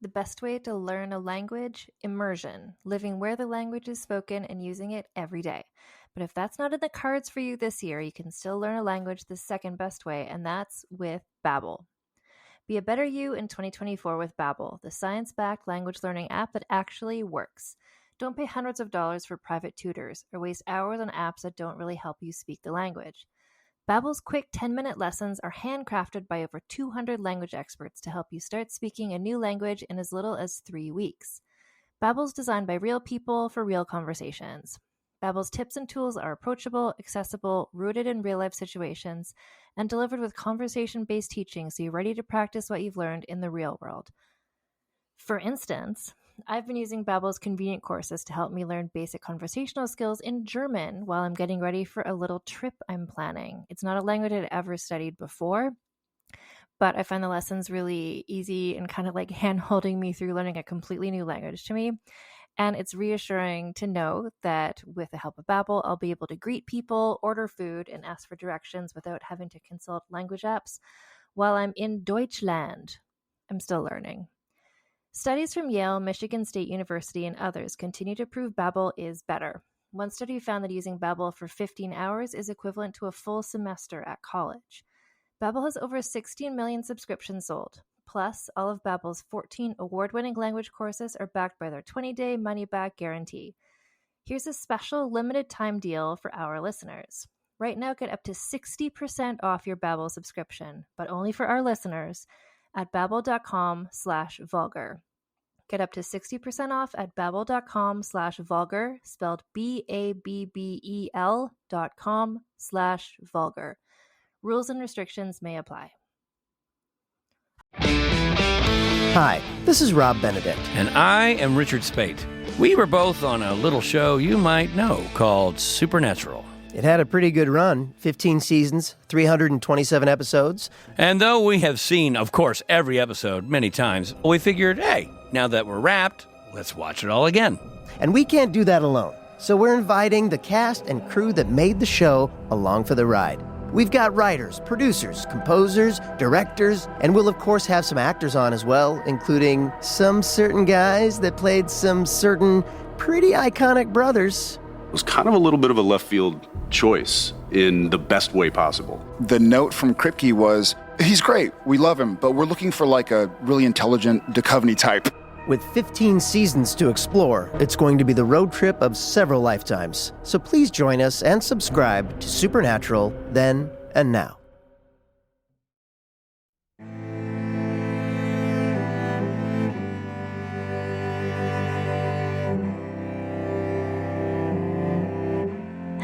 The best way to learn a language? Immersion, living where the language is spoken and using it every day. But if that's not in the cards for you this year, you can still learn a language the second best way, and that's with Babbel. Be a better you in 2024 with Babbel, the science-backed language learning app that actually works. Don't pay hundreds of dollars for private tutors or waste hours on apps that don't really help you speak the language. Babbel's quick 10-minute lessons are handcrafted by over 200 language experts to help you start speaking a new language in as little as 3 weeks. Babbel's designed by real people for real conversations. Babbel's tips and tools are approachable, accessible, rooted in real-life situations, and delivered with conversation-based teaching so you're ready to practice what you've learned in the real world. For instance, I've been using Babbel's convenient courses to help me learn basic conversational skills in German while I'm getting ready for a little trip I'm planning. It's not a language I'd ever studied before, but I find the lessons really easy and kind of like hand-holding me through learning a completely new language to me. And it's reassuring to know that with the help of Babbel, I'll be able to greet people, order food, and ask for directions without having to consult language apps while I'm in Deutschland. I'm still learning. Studies from Yale, Michigan State University, and others continue to prove Babbel is better. One study found that using Babbel for 15 hours is equivalent to a full semester at college. Babbel has over 16 million subscriptions sold. Plus, all of Babbel's 14 award-winning language courses are backed by their 20-day money-back guarantee. Here's a special limited-time deal for our listeners. Right now, get up to 60% off your Babbel subscription, but only for our listeners at babbel.com/vulgar. Get up to 60% off at babbel.com/vulgar, spelled BABBEL.com/vulgar. Rules and restrictions may apply. Hi, this is Rob Benedict. And I am Richard Spate. We were both on a little show you might know called Supernatural. It had a pretty good run, 15 seasons, 327 episodes. And though we have seen, of course, every episode many times, we figured, hey, now that we're wrapped, let's watch it all again. And we can't do that alone, so we're inviting the cast and crew that made the show along for the ride. We've got writers, producers, composers, directors, and we'll of course have some actors on as well, including some certain guys that played some certain pretty iconic brothers. It was kind of a little bit of a left field choice in the best way possible. The note from Kripke was, he's great, we love him, but we're looking for like a really intelligent Duchovny type. With 15 seasons to explore, it's going to be the road trip of several lifetimes. So please join us and subscribe to Supernatural then and now.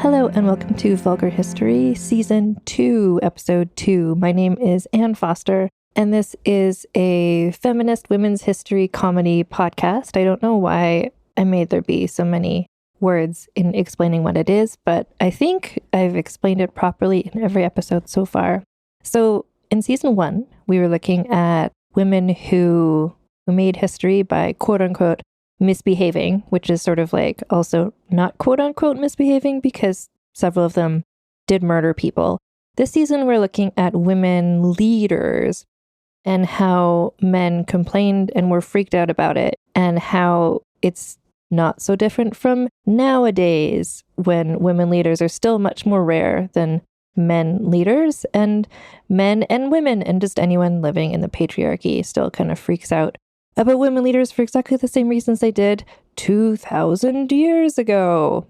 Hello and welcome to Vulgar History, Season 2, Episode 2. My name is Anne Foster, and this is a feminist women's history comedy podcast. I don't know why I made there be so many words in explaining what it is, but I think I've explained it properly in every episode so far. So in Season 1, we were looking at women who made history by quote-unquote misbehaving, which is sort of like also not quote-unquote misbehaving because several of them did murder people. This season, we're looking at women leaders and how men complained and were freaked out about it, and how it's not so different from nowadays when women leaders are still much more rare than men leaders, and men and women and just anyone living in the patriarchy still kind of freaks out about women leaders for exactly the same reasons they did 2,000 years ago.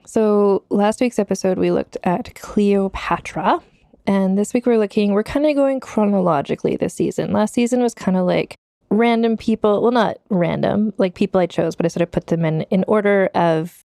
So last week's episode, we looked at Cleopatra. And this week we're kind of going chronologically this season. Last season was kind of like random people, well, not random, like people I chose, but I sort of put them in order of,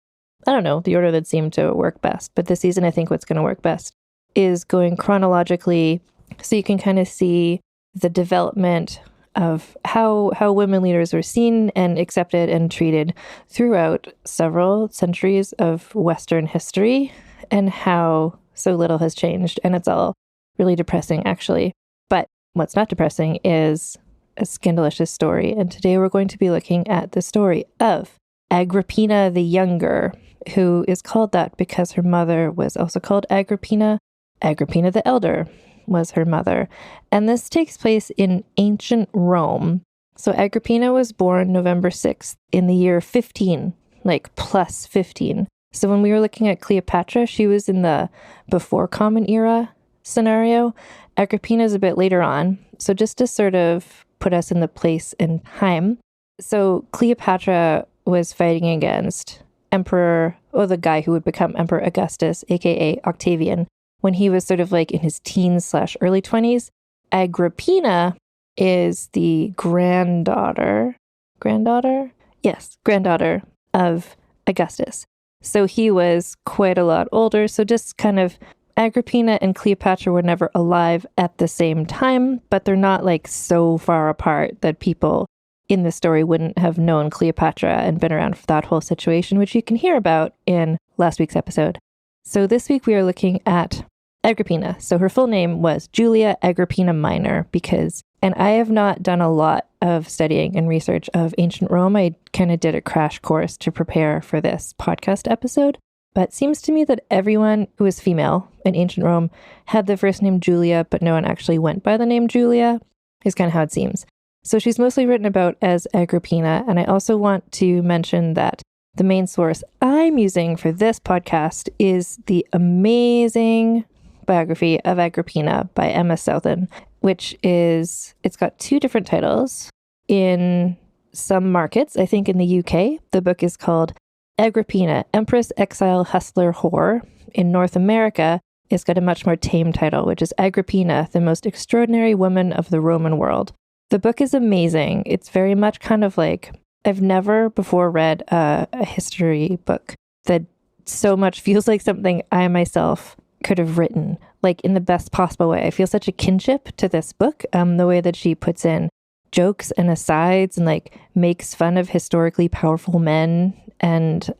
I don't know, the order that seemed to work best. But this season, I think what's going to work best is going chronologically so you can kind of see the development of how women leaders were seen and accepted and treated throughout several centuries of Western history, and how so little has changed. And it's all really depressing, actually. But what's not depressing is a Scandilicious story. And today we're going to be looking at the story of Agrippina the Younger, who is called that because her mother was also called Agrippina. Agrippina the Elder was her mother. And this takes place in ancient Rome. So Agrippina was born November 6th in the year 15, like plus 15. So when we were looking at Cleopatra, she was in the before Common Era scenario. Agrippina's a bit later on. So just to sort of put us in the place and time. So Cleopatra was fighting against the guy who would become Emperor Augustus, aka Octavian, when he was sort of like in his teens/early 20s. Agrippina is the granddaughter of Augustus. So he was quite a lot older. So just kind of Agrippina and Cleopatra were never alive at the same time, but they're not like so far apart that people in the story wouldn't have known Cleopatra and been around for that whole situation, which you can hear about in last week's episode. So this week we are looking at Agrippina. So her full name was Julia Agrippina Minor and I have not done a lot of studying and research of ancient Rome. I kind of did a crash course to prepare for this podcast episode. But it seems to me that everyone who was female in ancient Rome had the first name Julia, but no one actually went by the name Julia, is kind of how it seems. So she's mostly written about as Agrippina. And I also want to mention that the main source I'm using for this podcast is the amazing biography of Agrippina by Emma Southen, it's got 2 different titles. In some markets, I think in the UK, the book is called Agrippina, Empress, Exile, Hustler, Whore. In North America, it's got a much more tame title, which is Agrippina, the Most Extraordinary Woman of the Roman World. The book is amazing. It's very much kind of like, I've never before read a history book that so much feels like something I myself could have written, like in the best possible way. I feel such a kinship to this book, the way that she puts in jokes and asides and like makes fun of historically powerful men, and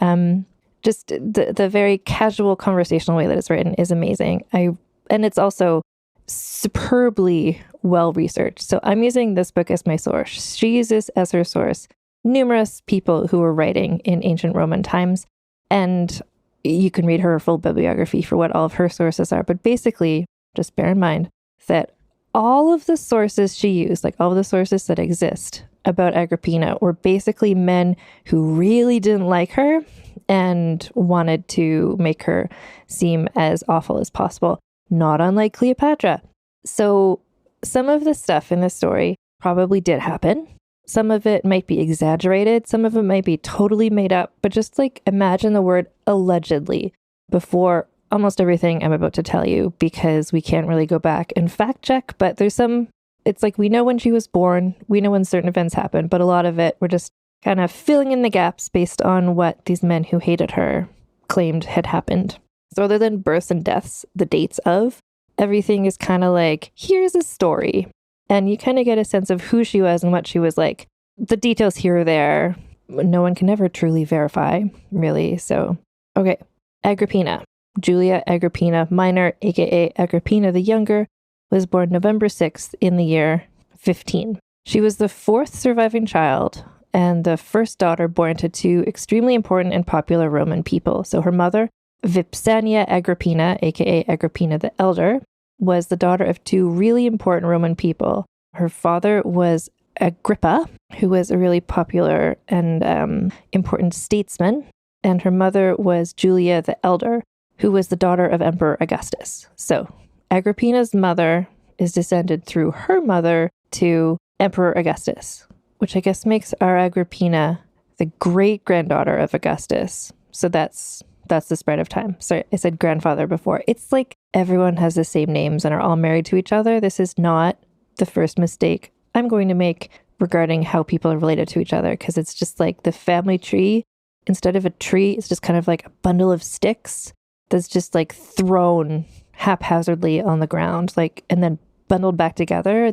just the very casual conversational way that it's written is amazing. And it's also superbly well researched. So I'm using this book as my source. She uses as her source numerous people who were writing in ancient Roman times, and you can read her full bibliography for what all of her sources are. But basically, just bear in mind that all of the sources she used, like all of the sources that exist about Agrippina, were basically men who really didn't like her and wanted to make her seem as awful as possible, not unlike Cleopatra. So some of the stuff in this story probably did happen. Some of it might be exaggerated. Some of it might be totally made up. But just like imagine the word allegedly before almost everything I'm about to tell you, because we can't really go back and fact check. But it's like we know when she was born. We know when certain events happened. But a lot of it, we're just kind of filling in the gaps based on what these men who hated her claimed had happened. So other than births and deaths, the dates of, everything is kind of like, here's a story. And you kind of get a sense of who she was and what she was like. The details here or there, no one can ever truly verify, really. So, okay. Agrippina. Julia Agrippina Minor, aka Agrippina the Younger, was born November 6th in the year 15. She was the 4th surviving child and the first daughter born to 2 extremely important and popular Roman people. So her mother, Vipsania Agrippina, aka Agrippina the Elder, was the daughter of 2 really important Roman people. Her father was Agrippa, who was a really popular and important statesman, and her mother was Julia the Elder, who was the daughter of Emperor Augustus. So Agrippina's mother is descended through her mother to Emperor Augustus, which I guess makes our Agrippina the great-granddaughter of Augustus. So that's the spread of time. Sorry, I said grandfather before. It's like everyone has the same names and are all married to each other. This is not the first mistake I'm going to make regarding how people are related to each other, because it's just like the family tree, instead of a tree, it's just kind of like a bundle of sticks that's just like thrown haphazardly on the ground, like, and then bundled back together.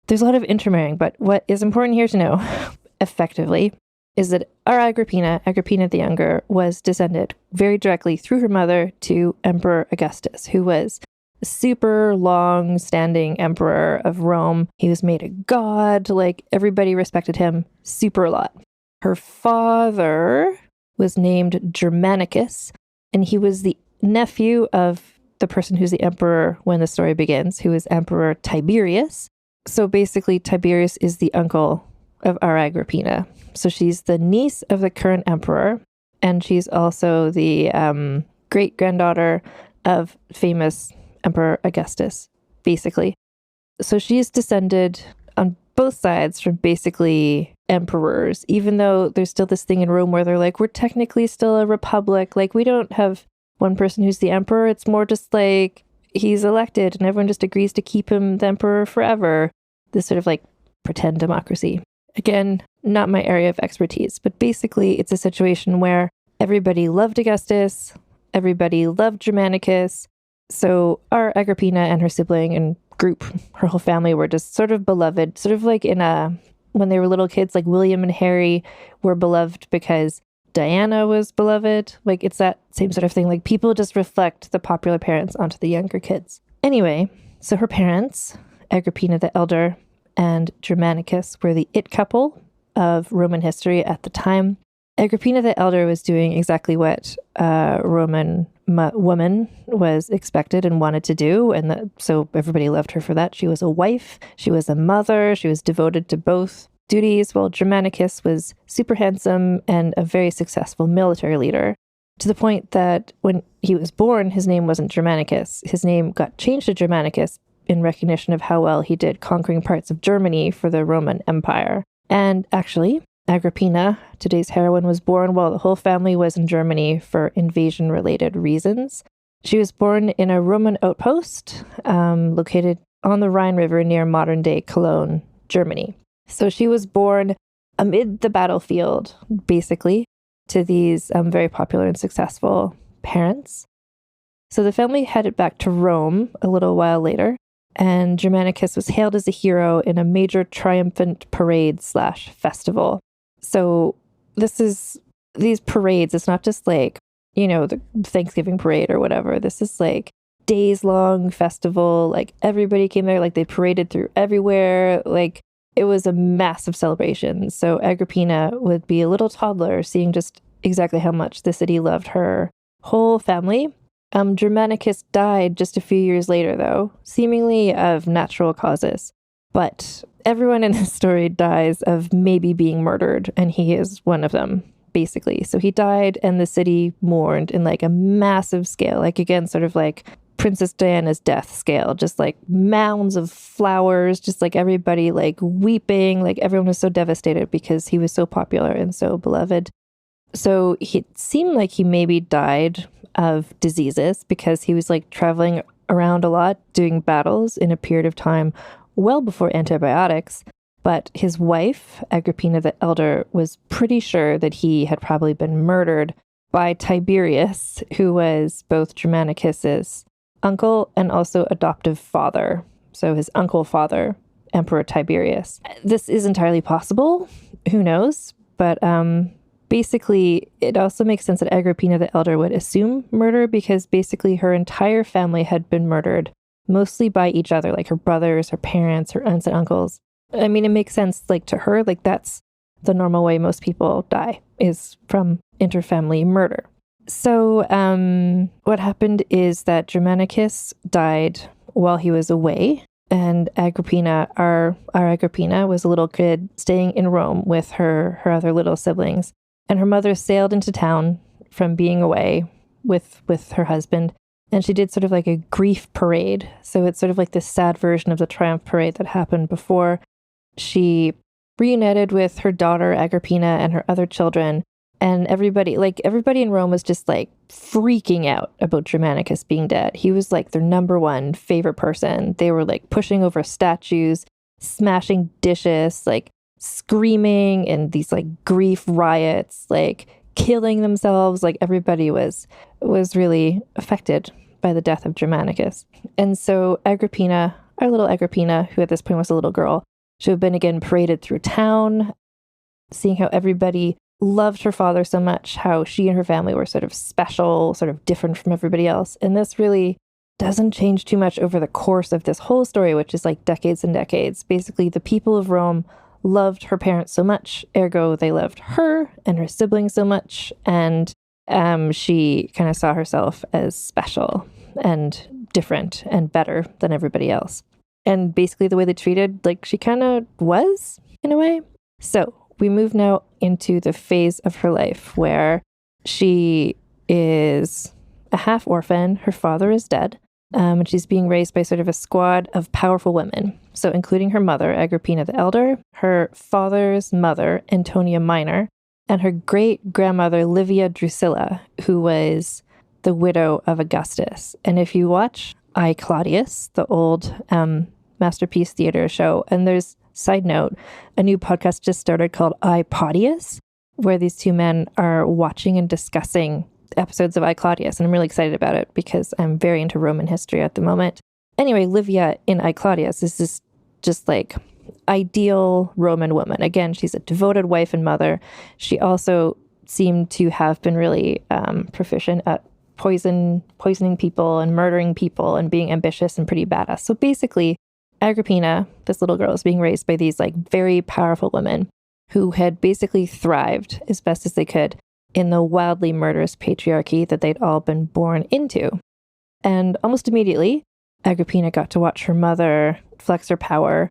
There's a lot of intermarrying, but what is important here to know effectively is that our Agrippina the Younger, was descended very directly through her mother to Emperor Augustus, who was a super long-standing emperor of Rome. He was made a god, like everybody respected him super a lot. Her father was named Germanicus, and he was the nephew of the person who's the emperor when the story begins, who is Emperor Tiberius. So basically, Tiberius is the uncle of our Agrippina. So she's the niece of the current emperor, and she's also the great-granddaughter of famous Emperor Augustus, basically. So she's descended on both sides from basically emperors, even though there's still this thing in Rome where they're like, we're technically still a republic. Like, we don't have one person who's the emperor. It's more just like he's elected and everyone just agrees to keep him the emperor forever. This sort of like pretend democracy. Again, not my area of expertise, but basically it's a situation where everybody loved Augustus, everybody loved Germanicus. So our Agrippina and her sibling and group, her whole family were just sort of beloved, sort of like when they were little kids, like William and Harry were beloved because Diana was beloved. Like, it's that same sort of thing. Like, people just reflect the popular parents onto the younger kids. Anyway, so her parents, Agrippina the Elder and Germanicus, were the it couple of Roman history at the time. Agrippina the Elder was doing exactly what a Roman woman was expected and wanted to do, and so everybody loved her for that. She was a wife, she was a mother, she was devoted to both duties, while Germanicus was super handsome and a very successful military leader, to the point that when he was born, his name wasn't Germanicus. His name got changed to Germanicus in recognition of how well he did conquering parts of Germany for the Roman Empire. And actually, Agrippina, today's heroine, was born while the whole family was in Germany for invasion-related reasons. She was born in a Roman outpost located on the Rhine River near modern-day Cologne, Germany. So she was born amid the battlefield, basically, to these very popular and successful parents. So the family headed back to Rome a little while later, and Germanicus was hailed as a hero in a major triumphant parade/festival. So these parades, it's not just like, the Thanksgiving parade or whatever. This is like days-long festival. Like, everybody came there, like they paraded through everywhere. Like, it was a massive celebration. So Agrippina would be a little toddler seeing just exactly how much the city loved her whole family. Germanicus died just a few years later, though, seemingly of natural causes. But everyone in this story dies of maybe being murdered, and he is one of them, basically. So he died, and the city mourned in like a massive scale, like, again, sort of like Princess Diana's death scale, just like mounds of flowers, just like everybody like weeping, like everyone was so devastated because he was so popular and so beloved. So it seemed like he maybe died of diseases because he was like traveling around a lot, doing battles in a period of time well before antibiotics. But his wife, Agrippina the Elder, was pretty sure that he had probably been murdered by Tiberius, who was both Germanicus's uncle and also adoptive father. So his uncle father, Emperor Tiberius. This is entirely possible. Who knows? But basically, it also makes sense that Agrippina the Elder would assume murder because basically her entire family had been murdered, mostly by each other, like her brothers, her parents, her aunts and uncles. I mean, it makes sense, like, to her, like, that's the normal way most people die, is from interfamily murder. So what happened is that Germanicus died while he was away, and Agrippina, our Agrippina, was a little kid staying in Rome with her other little siblings. And her mother sailed into town from being away with her husband, and she did sort of like a grief parade. So it's sort of like this sad version of the triumph parade that happened before. She reunited with her daughter Agrippina and her other children, and everybody in Rome was just like freaking out about Germanicus being dead. He was like their number one favorite person. They were like pushing over statues, smashing dishes, like screaming, and these like grief riots, like killing themselves. Like, everybody was really affected by the death of Germanicus. And so Agrippina, our little Agrippina, who at this point was a little girl, should have been again paraded through town, seeing how everybody loved her father so much, how she and her family were sort of special, sort of different from everybody else. And this really doesn't change too much over the course of this whole story, which is like decades and decades. Basically, the people of Rome loved her parents so much, ergo they loved her and her siblings so much, and she kind of saw herself as special and different and better than everybody else. And basically the way they treated, like, she kind of was, in a way. So we move now into the phase of her life where she is a half orphan. Her father is dead. And she's being raised by sort of a squad of powerful women. So including her mother, Agrippina the Elder, her father's mother, Antonia Minor, and her great-grandmother, Livia Drusilla, who was the widow of Augustus. And if you watch I, Claudius, the old Masterpiece Theater show, and there's, side note, a new podcast just started called I, Podius, where these two men are watching and discussing episodes of I, Claudius, and I'm really excited about it because I'm very into Roman history at the moment. Anyway, Livia in I, Claudius is this just like ideal Roman woman. Again, she's a devoted wife and mother. She also seemed to have been really proficient at poisoning people and murdering people and being ambitious and pretty badass. So basically, Agrippina, this little girl, is being raised by these like very powerful women who had basically thrived as best as they could in the wildly murderous patriarchy that they'd all been born into. And almost immediately, Agrippina got to watch her mother flex her power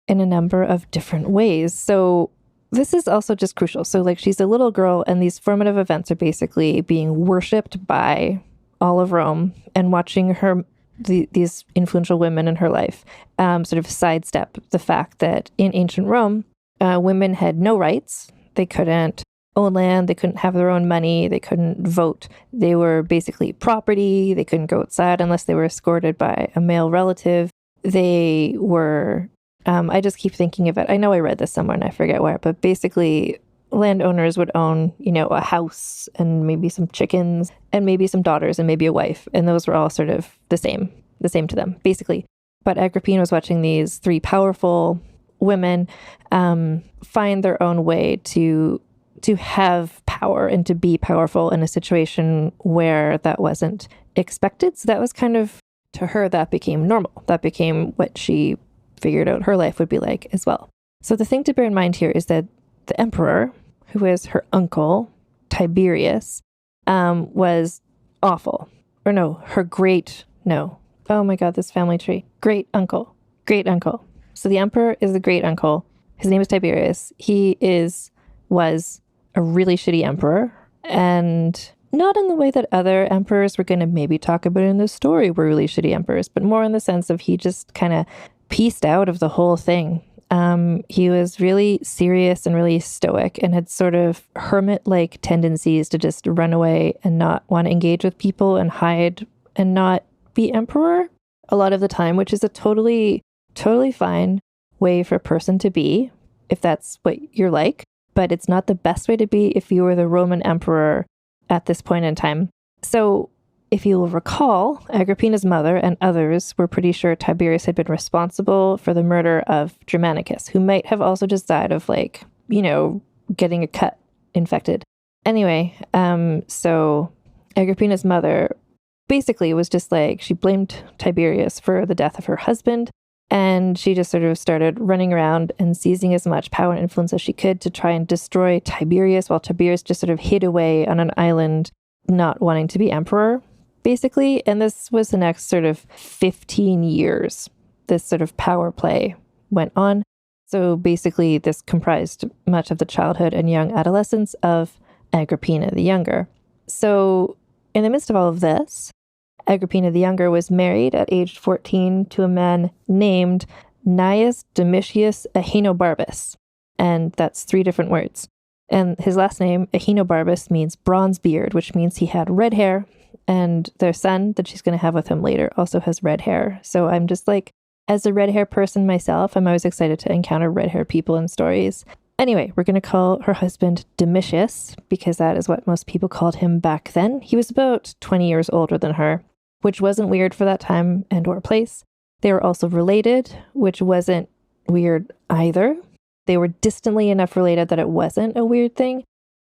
in a number of different ways. So this is also just crucial. So like she's a little girl and these formative events are basically being worshipped by all of Rome, and watching her, these influential women in her life sort of sidestep the fact that in ancient Rome, women had no rights. They couldn't own land. They couldn't have their own money. They couldn't vote. They were basically property. They couldn't go outside unless they were escorted by a male relative. They were, I just keep thinking of it. I know I read this somewhere and I forget where, but basically landowners would own, a house and maybe some chickens and maybe some daughters and maybe a wife. And those were all sort of the same to them, basically. But Agrippina was watching these three powerful women find their own way to have power and to be powerful in a situation where that wasn't expected. So that was kind of, to her, that became normal. That became what she figured out her life would be like as well. So the thing to bear in mind here is that the emperor, who is her uncle, Tiberius, was awful. Or no, oh my God, this family tree. Great uncle. So the emperor is the great uncle. His name is Tiberius. He was a really shitty emperor, and not in the way that other emperors we're going to maybe talk about in this story were really shitty emperors, but more in the sense of he just kind of pieced out of the whole thing. He was really serious and really stoic and had sort of hermit-like tendencies to just run away and not want to engage with people and hide and not be emperor a lot of the time, which is a totally fine way for a person to be if that's what you're like. But it's not the best way to be if you were the Roman emperor at this point in time. So if you will recall, Agrippina's mother and others were pretty sure Tiberius had been responsible for the murder of Germanicus, who might have also just died of getting a cut infected. Anyway, so Agrippina's mother basically was just like, she blamed Tiberius for the death of her husband. And she just sort of started running around and seizing as much power and influence as she could to try and destroy Tiberius, while Tiberius just sort of hid away on an island, not wanting to be emperor, basically. And this was the next sort of 15 years. This sort of power play went on. So basically, this comprised much of the childhood and young adolescence of Agrippina the Younger. So in the midst of all of this, Agrippina the Younger was married at age 14 to a man named Gnaeus Domitius Ahenobarbus. And that's 3 different words. And his last name, Ahenobarbus, means bronze beard, which means he had red hair. And their son that she's going to have with him later also has red hair. So I'm just like, as a red hair person myself, I'm always excited to encounter red hair people in stories. Anyway, we're going to call her husband Domitius because that is what most people called him back then. He was about 20 years older than her, which wasn't weird for that time and or place. They were also related, which wasn't weird either. They were distantly enough related that it wasn't a weird thing.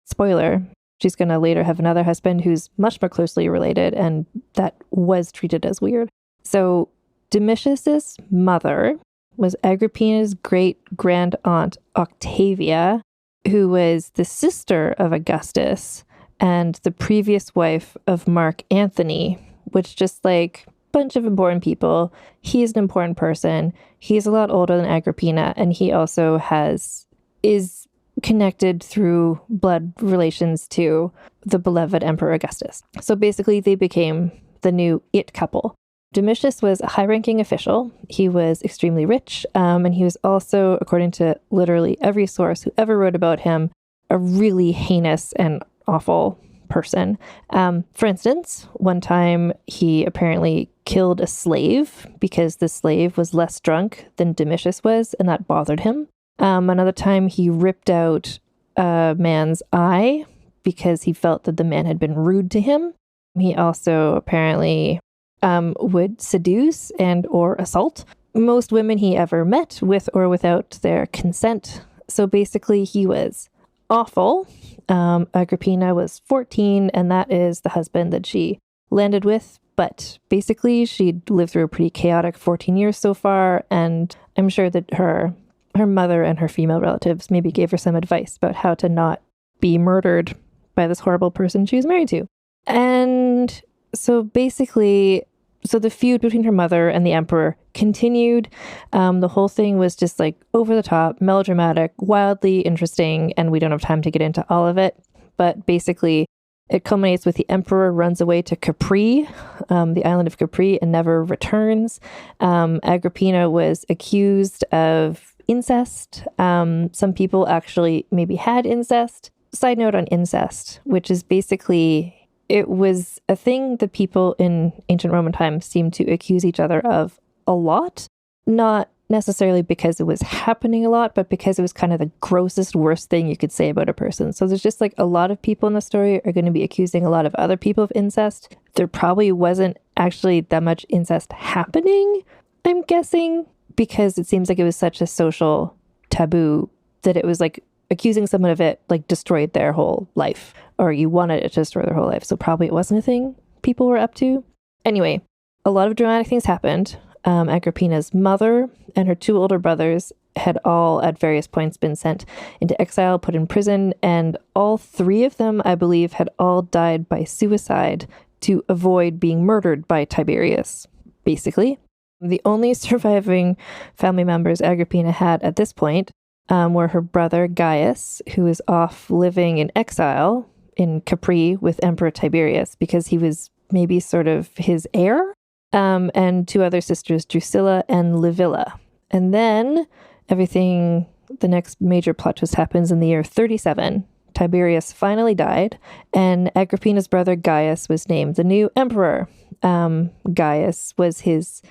Spoiler, she's going to later have another husband who's much more closely related, and that was treated as weird. So Domitius's mother was Agrippina's great-grand aunt Octavia, who was the sister of Augustus and the previous wife of Mark Antony, which just like a bunch of important people. He's an important person. He's a lot older than Agrippina, and he also has is connected through blood relations to the beloved Emperor Augustus. So basically, they became the new it couple. Domitius was a high-ranking official. He was extremely rich, and he was also, according to literally every source who ever wrote about him, a really heinous and awful person. For instance, one time he apparently killed a slave because the slave was less drunk than Domitius was, and that bothered him. Another time he ripped out a man's eye because he felt that the man had been rude to him. He also apparently would seduce and or assault most women he ever met with or without their consent. So basically he was awful. Agrippina was 14, and that is the husband that she landed with. But basically she'd lived through a pretty chaotic 14 years so far, and I'm sure that her mother and her female relatives maybe gave her some advice about how to not be murdered by this horrible person she was married to. And so basically, the feud between her mother and the emperor continued. The whole thing was just like over the top, melodramatic, wildly interesting, and we don't have time to get into all of it. But basically, it culminates with the emperor runs away to Capri, the island of Capri, and never returns. Agrippina was accused of incest. Some people actually maybe had incest. Side note on incest, which is basically, it was a thing that people in ancient Roman times seemed to accuse each other of a lot, not necessarily because it was happening a lot, but because it was kind of the grossest, worst thing you could say about a person. So there's just like a lot of people in the story are going to be accusing a lot of other people of incest. There probably wasn't actually that much incest happening, I'm guessing, because it seems like it was such a social taboo that it was like accusing someone of it like destroyed their whole life, or you wanted it to destroy their whole life. So probably it wasn't a thing people were up to. Anyway, a lot of dramatic things happened. Agrippina's mother and her two older brothers had all at various points been sent into exile, put in prison, and all three of them, I believe, had all died by suicide to avoid being murdered by Tiberius, basically. The only surviving family members Agrippina had at this point were her brother Gaius, who was off living in exile in Capri with Emperor Tiberius because he was maybe sort of his heir, and two other sisters, Drusilla and Livilla. And then the next major plot twist happens in the year 37. Tiberius finally died, and Agrippina's brother Gaius was named the new emperor. Gaius was his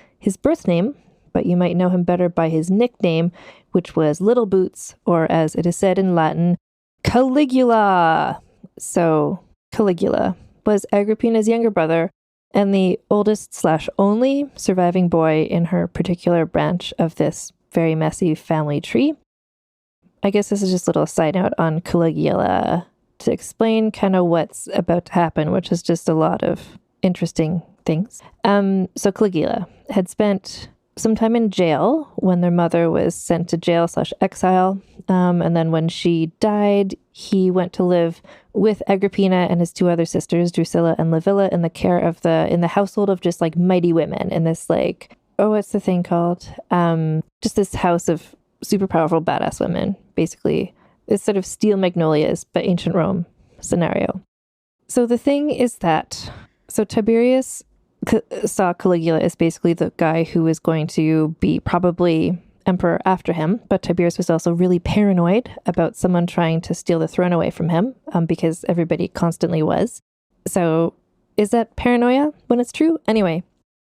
birth name, but you might know him better by his nickname, which was Little Boots, or as it is said in Latin, Caligula. So Caligula was Agrippina's younger brother and the oldest/only surviving boy in her particular branch of this very messy family tree. I guess this is just a little side note on Caligula to explain kind of what's about to happen, which is just a lot of interesting things. So Caligula had spent some time in jail when their mother was sent to jail/exile. And then when she died, he went to live with Agrippina and his two other sisters, Drusilla and Livilla, in the household of just like mighty women in this like, what's the thing called? Just this house of super powerful badass women, basically. It's sort of Steel Magnolias, but ancient Rome scenario. So the thing is that, Tiberius saw Caligula as basically the guy who was going to be probably emperor after him, but Tiberius was also really paranoid about someone trying to steal the throne away from him, because everybody constantly was. So is that paranoia when it's true? Anyway,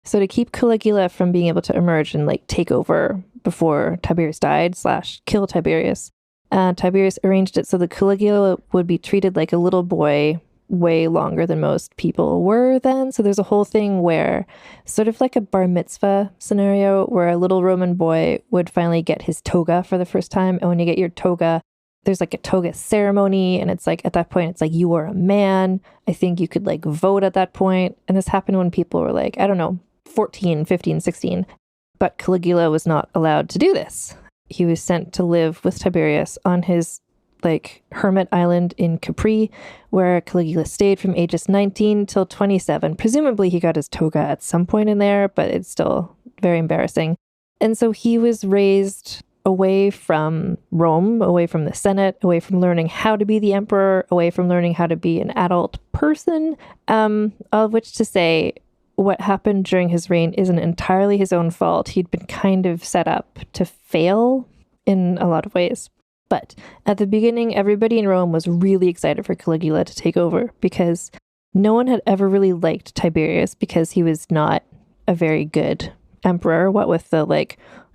so to keep Caligula from being able to emerge and like take over before Tiberius died / kill Tiberius, Tiberius arranged it so that Caligula would be treated like a little boy way longer than most people were then. So there's a whole thing where sort of like a bar mitzvah scenario where a little Roman boy would finally get his toga for the first time. And when you get your toga, there's like a toga ceremony. And it's like, at that point, it's like you are a man. I think you could like vote at that point. And this happened when people were like, I don't know, 14, 15, 16. But Caligula was not allowed to do this. He was sent to live with Tiberius on his like hermit island in Capri, where Caligula stayed from ages 19 till 27. Presumably he got his toga at some point in there, but it's still very embarrassing. And so he was raised away from Rome, away from the Senate, away from learning how to be the emperor, away from learning how to be an adult person, all of which to say what happened during his reign isn't entirely his own fault. He'd been kind of set up to fail in a lot of ways. But at the beginning, everybody in Rome was really excited for Caligula to take over because no one had ever really liked Tiberius because he was not a very good emperor, what with the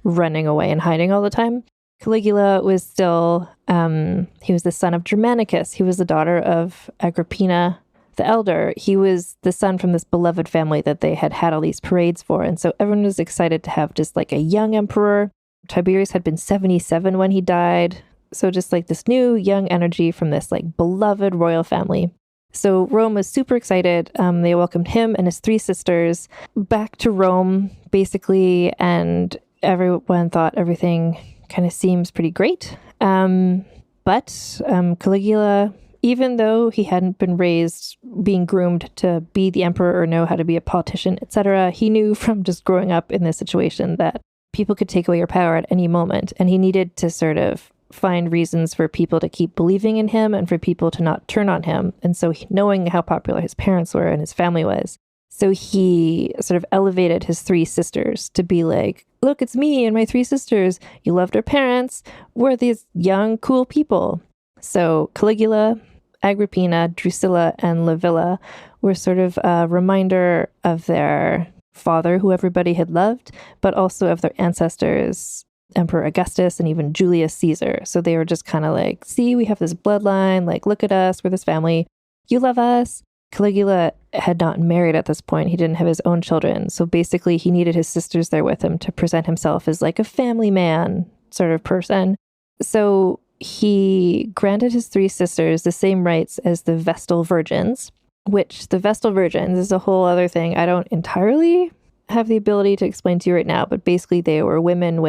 running away and hiding all the time. Caligula was still, he was the son of Germanicus. He was the daughter of Agrippina the Elder. He was the son from this beloved family that they had all these parades for. And so everyone was excited to have just a young emperor. Tiberius had been 77 when he died. So just this new young energy from this beloved royal family. So Rome was super excited. They welcomed him and his 3 sisters back to Rome, basically, and everyone thought everything kind of seems pretty great. But Caligula, even though he hadn't been raised being groomed to be the emperor or know how to be a politician, etc., he knew from just growing up in this situation that people could take away your power at any moment, and he needed to sort of find reasons for people to keep believing in him and for people to not turn on him. And so knowing how popular his parents were and his family was, so he sort of elevated his 3 sisters to be look, it's me and my 3 sisters. You loved our parents. We're these young, cool people. So Caligula, Agrippina, Drusilla, and Livilla were sort of a reminder of their father, who everybody had loved, but also of their ancestors, Emperor Augustus and even Julius Caesar. So they were just kind of see, we have this bloodline, look at us, we're this family. You love us. Caligula had not married at this point. He didn't have his own children. So basically he needed his sisters there with him to present himself as a family man sort of person. So he granted his 3 sisters the same rights as the Vestal Virgins, which the Vestal Virgins is a whole other thing I don't entirely have the ability to explain to you right now, but basically they were women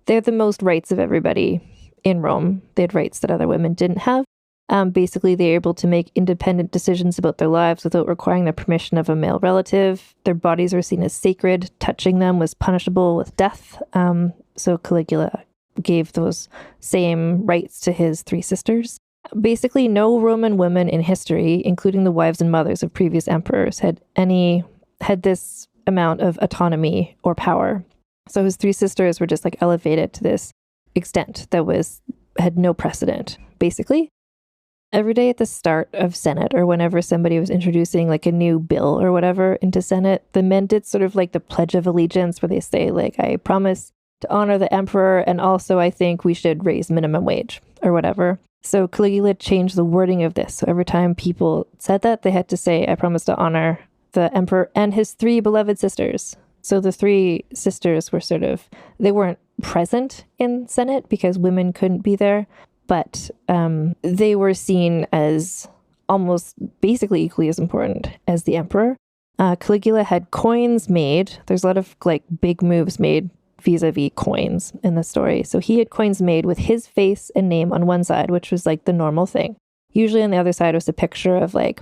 they're the most rights of everybody in Rome. They had rights that other women didn't have. Basically, they were able to make independent decisions about their lives without requiring the permission of a male relative. Their bodies were seen as sacred. Touching them was punishable with death. So Caligula gave those same rights to his 3 sisters. Basically, no Roman women in history, including the wives and mothers of previous emperors, had this amount of autonomy or power. So his 3 sisters were just elevated to this extent that had no precedent, basically. Every day at the start of Senate, or whenever somebody was introducing a new bill or whatever into Senate, the men did sort of the Pledge of Allegiance, where they say I promise to honor the emperor, and also I think we should raise minimum wage or whatever. So Caligula changed the wording of this. So every time people said that, they had to say, I promise to honor the emperor and his 3 beloved sisters. So the 3 sisters were they weren't present in Senate because women couldn't be there, but they were seen as almost basically equally as important as the emperor. Caligula had coins made. There's a lot of big moves made vis-a-vis coins in the story. So he had coins made with his face and name on one side, which was the normal thing. Usually on the other side was a picture of a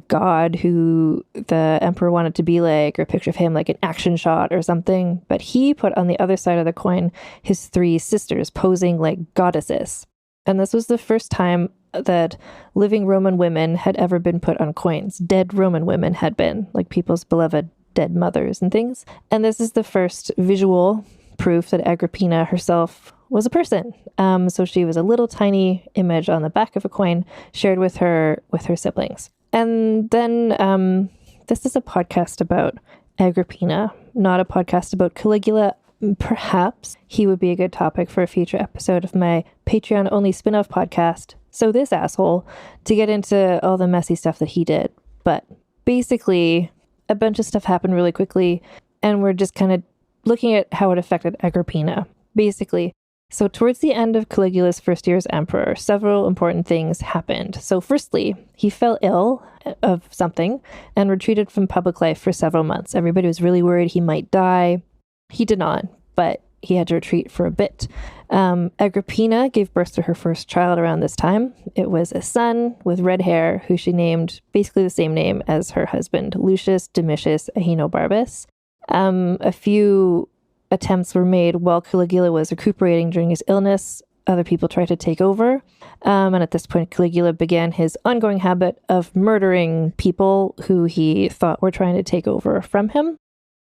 god who the emperor wanted to be or a picture of him an action shot or something. But he put on the other side of the coin his 3 sisters posing like goddesses. And this was the first time that living Roman women had ever been put on coins. Dead Roman women had been, people's beloved dead mothers and things. And this is the first visual proof that Agrippina herself was a person. So she was a little tiny image on the back of a coin shared with her siblings. And then this is a podcast about Agrippina, not a podcast about Caligula. Perhaps he would be a good topic for a future episode of my Patreon-only spin-off podcast, So This Asshole, to get into all the messy stuff that he did. But basically, a bunch of stuff happened really quickly, and we're just kind of looking at how it affected Agrippina, basically. So towards the end of Caligula's first year as emperor, several important things happened. So firstly, he fell ill of something and retreated from public life for several months. Everybody was really worried he might die. He did not, but he had to retreat for a bit. Agrippina gave birth to her first child around this time. It was a son with red hair who she named basically the same name as her husband, Lucius Domitius Ahenobarbus. A few attempts were made while Caligula was recuperating during his illness. Other people tried to take over. And at this point, Caligula began his ongoing habit of murdering people who he thought were trying to take over from him.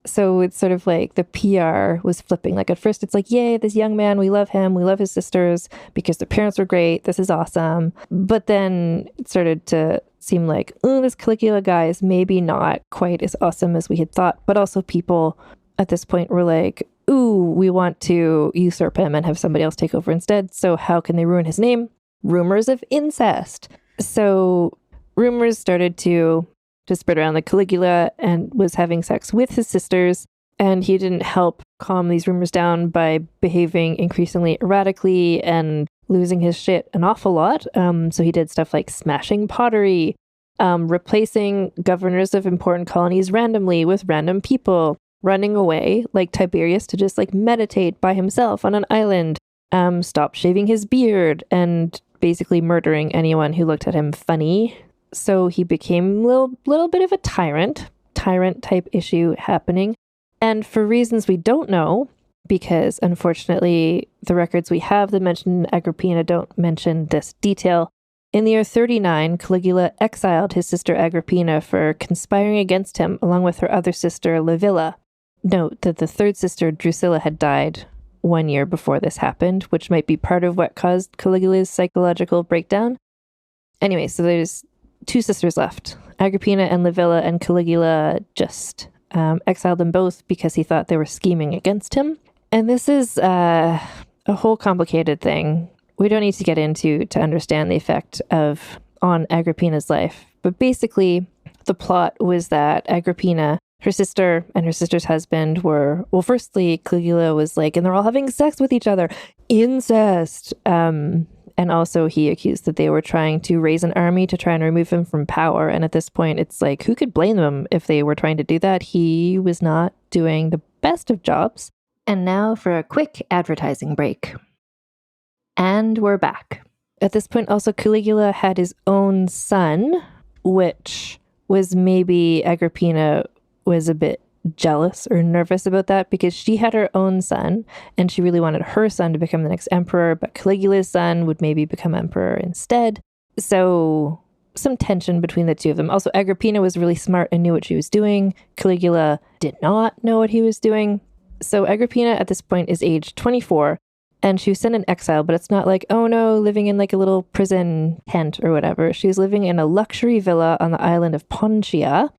So it's sort of like the PR was flipping. Like at first it's like, yay, this young man, we love him. We love his sisters because their parents were great. This is awesome. But then it started to seem like, oh, this Caligula guy is maybe not quite as awesome as we had thought. But also people at this point were like, ooh, we want to usurp him and have somebody else take over instead. So how can they ruin his name? Rumors of incest. So rumors started to spread around that Caligula and was having sex with his sisters, and he didn't help calm these rumors down by behaving increasingly erratically and losing his shit an awful lot. So he did stuff like smashing pottery, replacing governors of important colonies randomly with random people, running away like Tiberius to just like meditate by himself on an island, stopped shaving his beard, and basically murdering anyone who looked at him funny. So he became a little bit of a tyrant type issue happening. And for reasons we don't know, because unfortunately the records we have that mention Agrippina don't mention this detail, in the year 39, Caligula exiled his sister Agrippina for conspiring against him along with her other sister Livilla. Note that the third sister Drusilla had died 1 year before this happened, which might be part of what caused Caligula's psychological breakdown. Anyway, so there's 2 sisters left, Agrippina and Livilla, and Caligula just exiled them both because he thought they were scheming against him. And this is a whole complicated thing we don't need to get into to understand the effect on Agrippina's life. But basically, the plot was that Agrippina, her sister, and her sister's husband were, well, firstly, Caligula was like, and they're all having sex with each other. Incest. And also he accused that they were trying to raise an army to try and remove him from power. And at this point, it's like, who could blame them if they were trying to do that? He was not doing the best of jobs. And now for a quick advertising break. And we're back. At this point, also, Caligula had his own son, which was maybe Agrippina was a bit jealous or nervous about that because she had her own son and she really wanted her son to become the next emperor, but Caligula's son would maybe become emperor instead. So some tension between the two of them. Also, Agrippina was really smart and knew what she was doing. Caligula did not know what he was doing. So Agrippina at this point is age 24 and she was sent in exile, but it's not like, oh no, living in like a little prison tent or whatever. She was living in a luxury villa on the island of Pontia.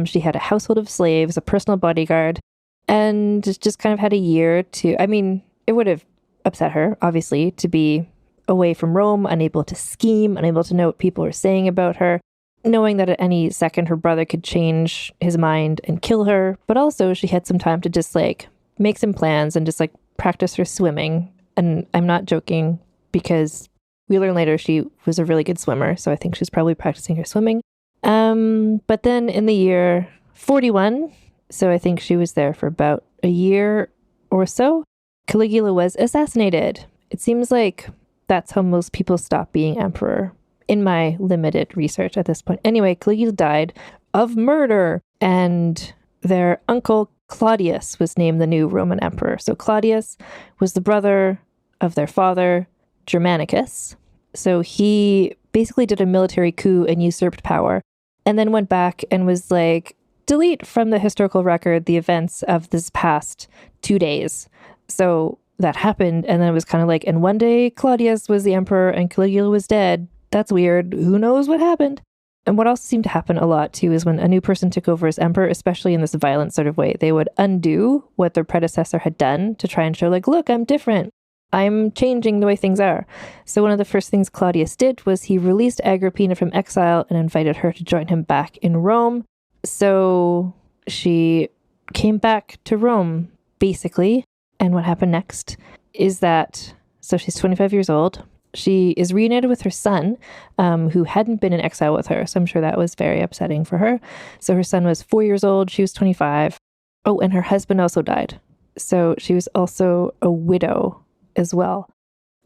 She had a household of slaves, a personal bodyguard, and just kind of had a year to, I mean, it would have upset her, obviously, to be away from Rome, unable to scheme, unable to know what people were saying about her, knowing that at any second her brother could change his mind and kill her. But also she had some time to just like make some plans and just like practice her swimming. And I'm not joking because we learn later she was a really good swimmer. So I think she's probably practicing her swimming. But then in the year 41, so I think she was there for about a year or so, Caligula was assassinated. It seems like that's how most people stop being emperor in my limited research at this point. Anyway, Caligula died of murder, and their uncle Claudius was named the new Roman emperor. So Claudius was the brother of their father, Germanicus. So he basically did a military coup and usurped power, and then went back and was like, delete from the historical record the events of this past 2 days. So that happened, and then it was kind of like, and one day Claudius was the emperor and Caligula was dead. That's weird. Who knows what happened? And what also seemed to happen a lot too is when a new person took over as emperor, especially in this violent sort of way, they would undo what their predecessor had done to try and show like, look, I'm different. I'm changing the way things are. So one of the first things Claudius did was he released Agrippina from exile and invited her to join him back in Rome. So she came back to Rome, basically. And what happened next is that, so she's 25 years old. She is reunited with her son, who hadn't been in exile with her. So I'm sure that was very upsetting for her. So her son was 4 years old. She was 25. Oh, and her husband also died. So she was also a widow as well.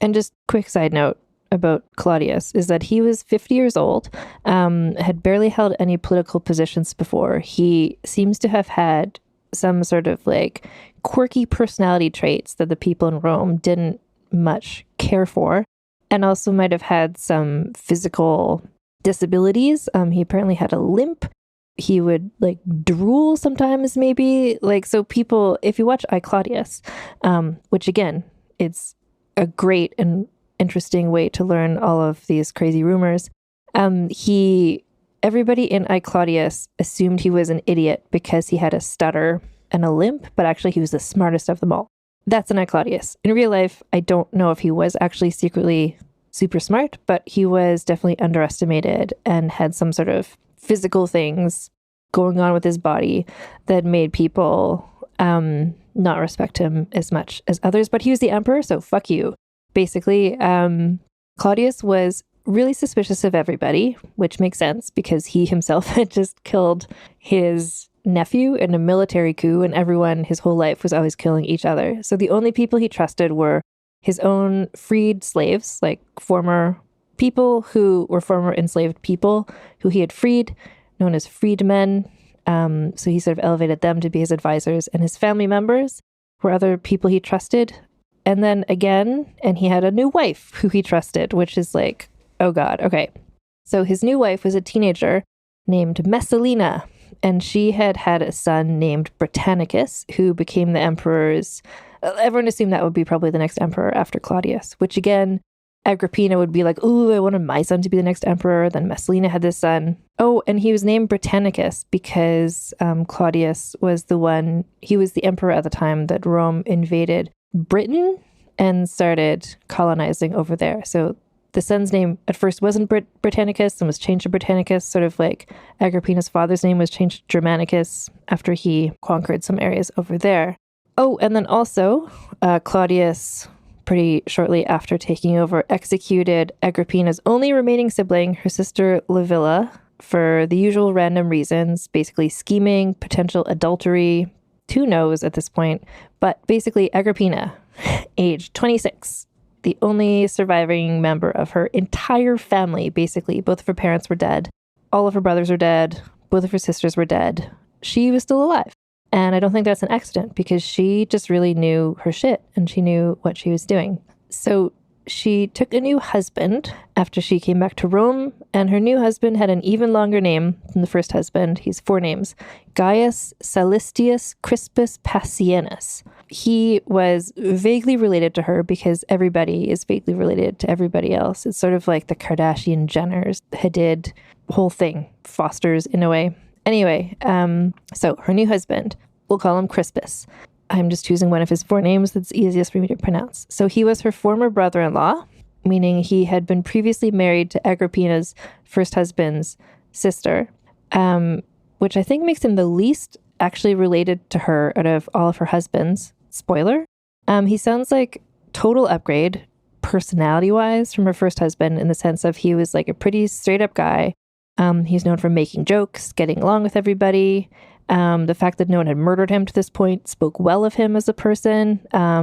And just quick side note about Claudius is that he was 50 years old, had barely held any political positions before. He seems to have had some sort of like quirky personality traits that the people in Rome didn't much care for, and also might have had some physical disabilities. He apparently had a limp. He would like drool sometimes, maybe. Like, so people, if you watch I, Claudius, which again, it's a great and interesting way to learn all of these crazy rumors. Everybody in I, Claudius assumed he was an idiot because he had a stutter and a limp, but actually he was the smartest of them all. That's an I, Claudius. In real life, I don't know if he was actually secretly super smart, but he was definitely underestimated and had some sort of physical things going on with his body that made people not respect him as much as others. But he was the emperor, so fuck you. Basically, Claudius was really suspicious of everybody, which makes sense because he himself had just killed his nephew in a military coup, and everyone his whole life was always killing each other. So the only people he trusted were his own freed slaves, like former people who were former enslaved people who he had freed, known as freedmen. So he sort of elevated them to be his advisors, and his family members were other people he trusted. And then again, and he had a new wife who he trusted, which is like, oh God, okay. So his new wife was a teenager named Messalina, and she had had a son named Britannicus, who became the emperor's. Everyone assumed that would be probably the next emperor after Claudius, which again, Agrippina would be like, ooh, I wanted my son to be the next emperor. Then Messalina had this son. Oh, and he was named Britannicus because Claudius was he was the emperor at the time that Rome invaded Britain and started colonizing over there. So the son's name at first wasn't Britannicus and was changed to Britannicus, sort of like Agrippina's father's name was changed to Germanicus after he conquered some areas over there. Oh, and then also Claudius, pretty shortly after taking over, executed Agrippina's only remaining sibling, her sister Livilla, for the usual random reasons, basically scheming, potential adultery, who knows at this point. But basically Agrippina, age 26, the only surviving member of her entire family, basically. Both of her parents were dead. All of her brothers were dead. Both of her sisters were dead. She was still alive. And I don't think that's an accident because she just really knew her shit and she knew what she was doing. So she took a new husband after she came back to Rome, and her new husband had an even longer name than the first husband. He's 4 names. Gaius Sallustius Crispus Passienus. He was vaguely related to her because everybody is vaguely related to everybody else. It's sort of like the Kardashian Jenners, Hadid, whole thing, Fosters in a way. Anyway, so her new husband, we'll call him Crispus. I'm just choosing one of his 4 names that's easiest for me to pronounce. So he was her former brother-in-law, meaning he had been previously married to Agrippina's first husband's sister, which I think makes him the least actually related to her out of all of her husbands. Spoiler. He sounds like total upgrade personality-wise from her first husband in the sense of he was like a pretty straight-up guy. He's known for making jokes, getting along with everybody. The fact that no one had murdered him to this point spoke well of him as a person.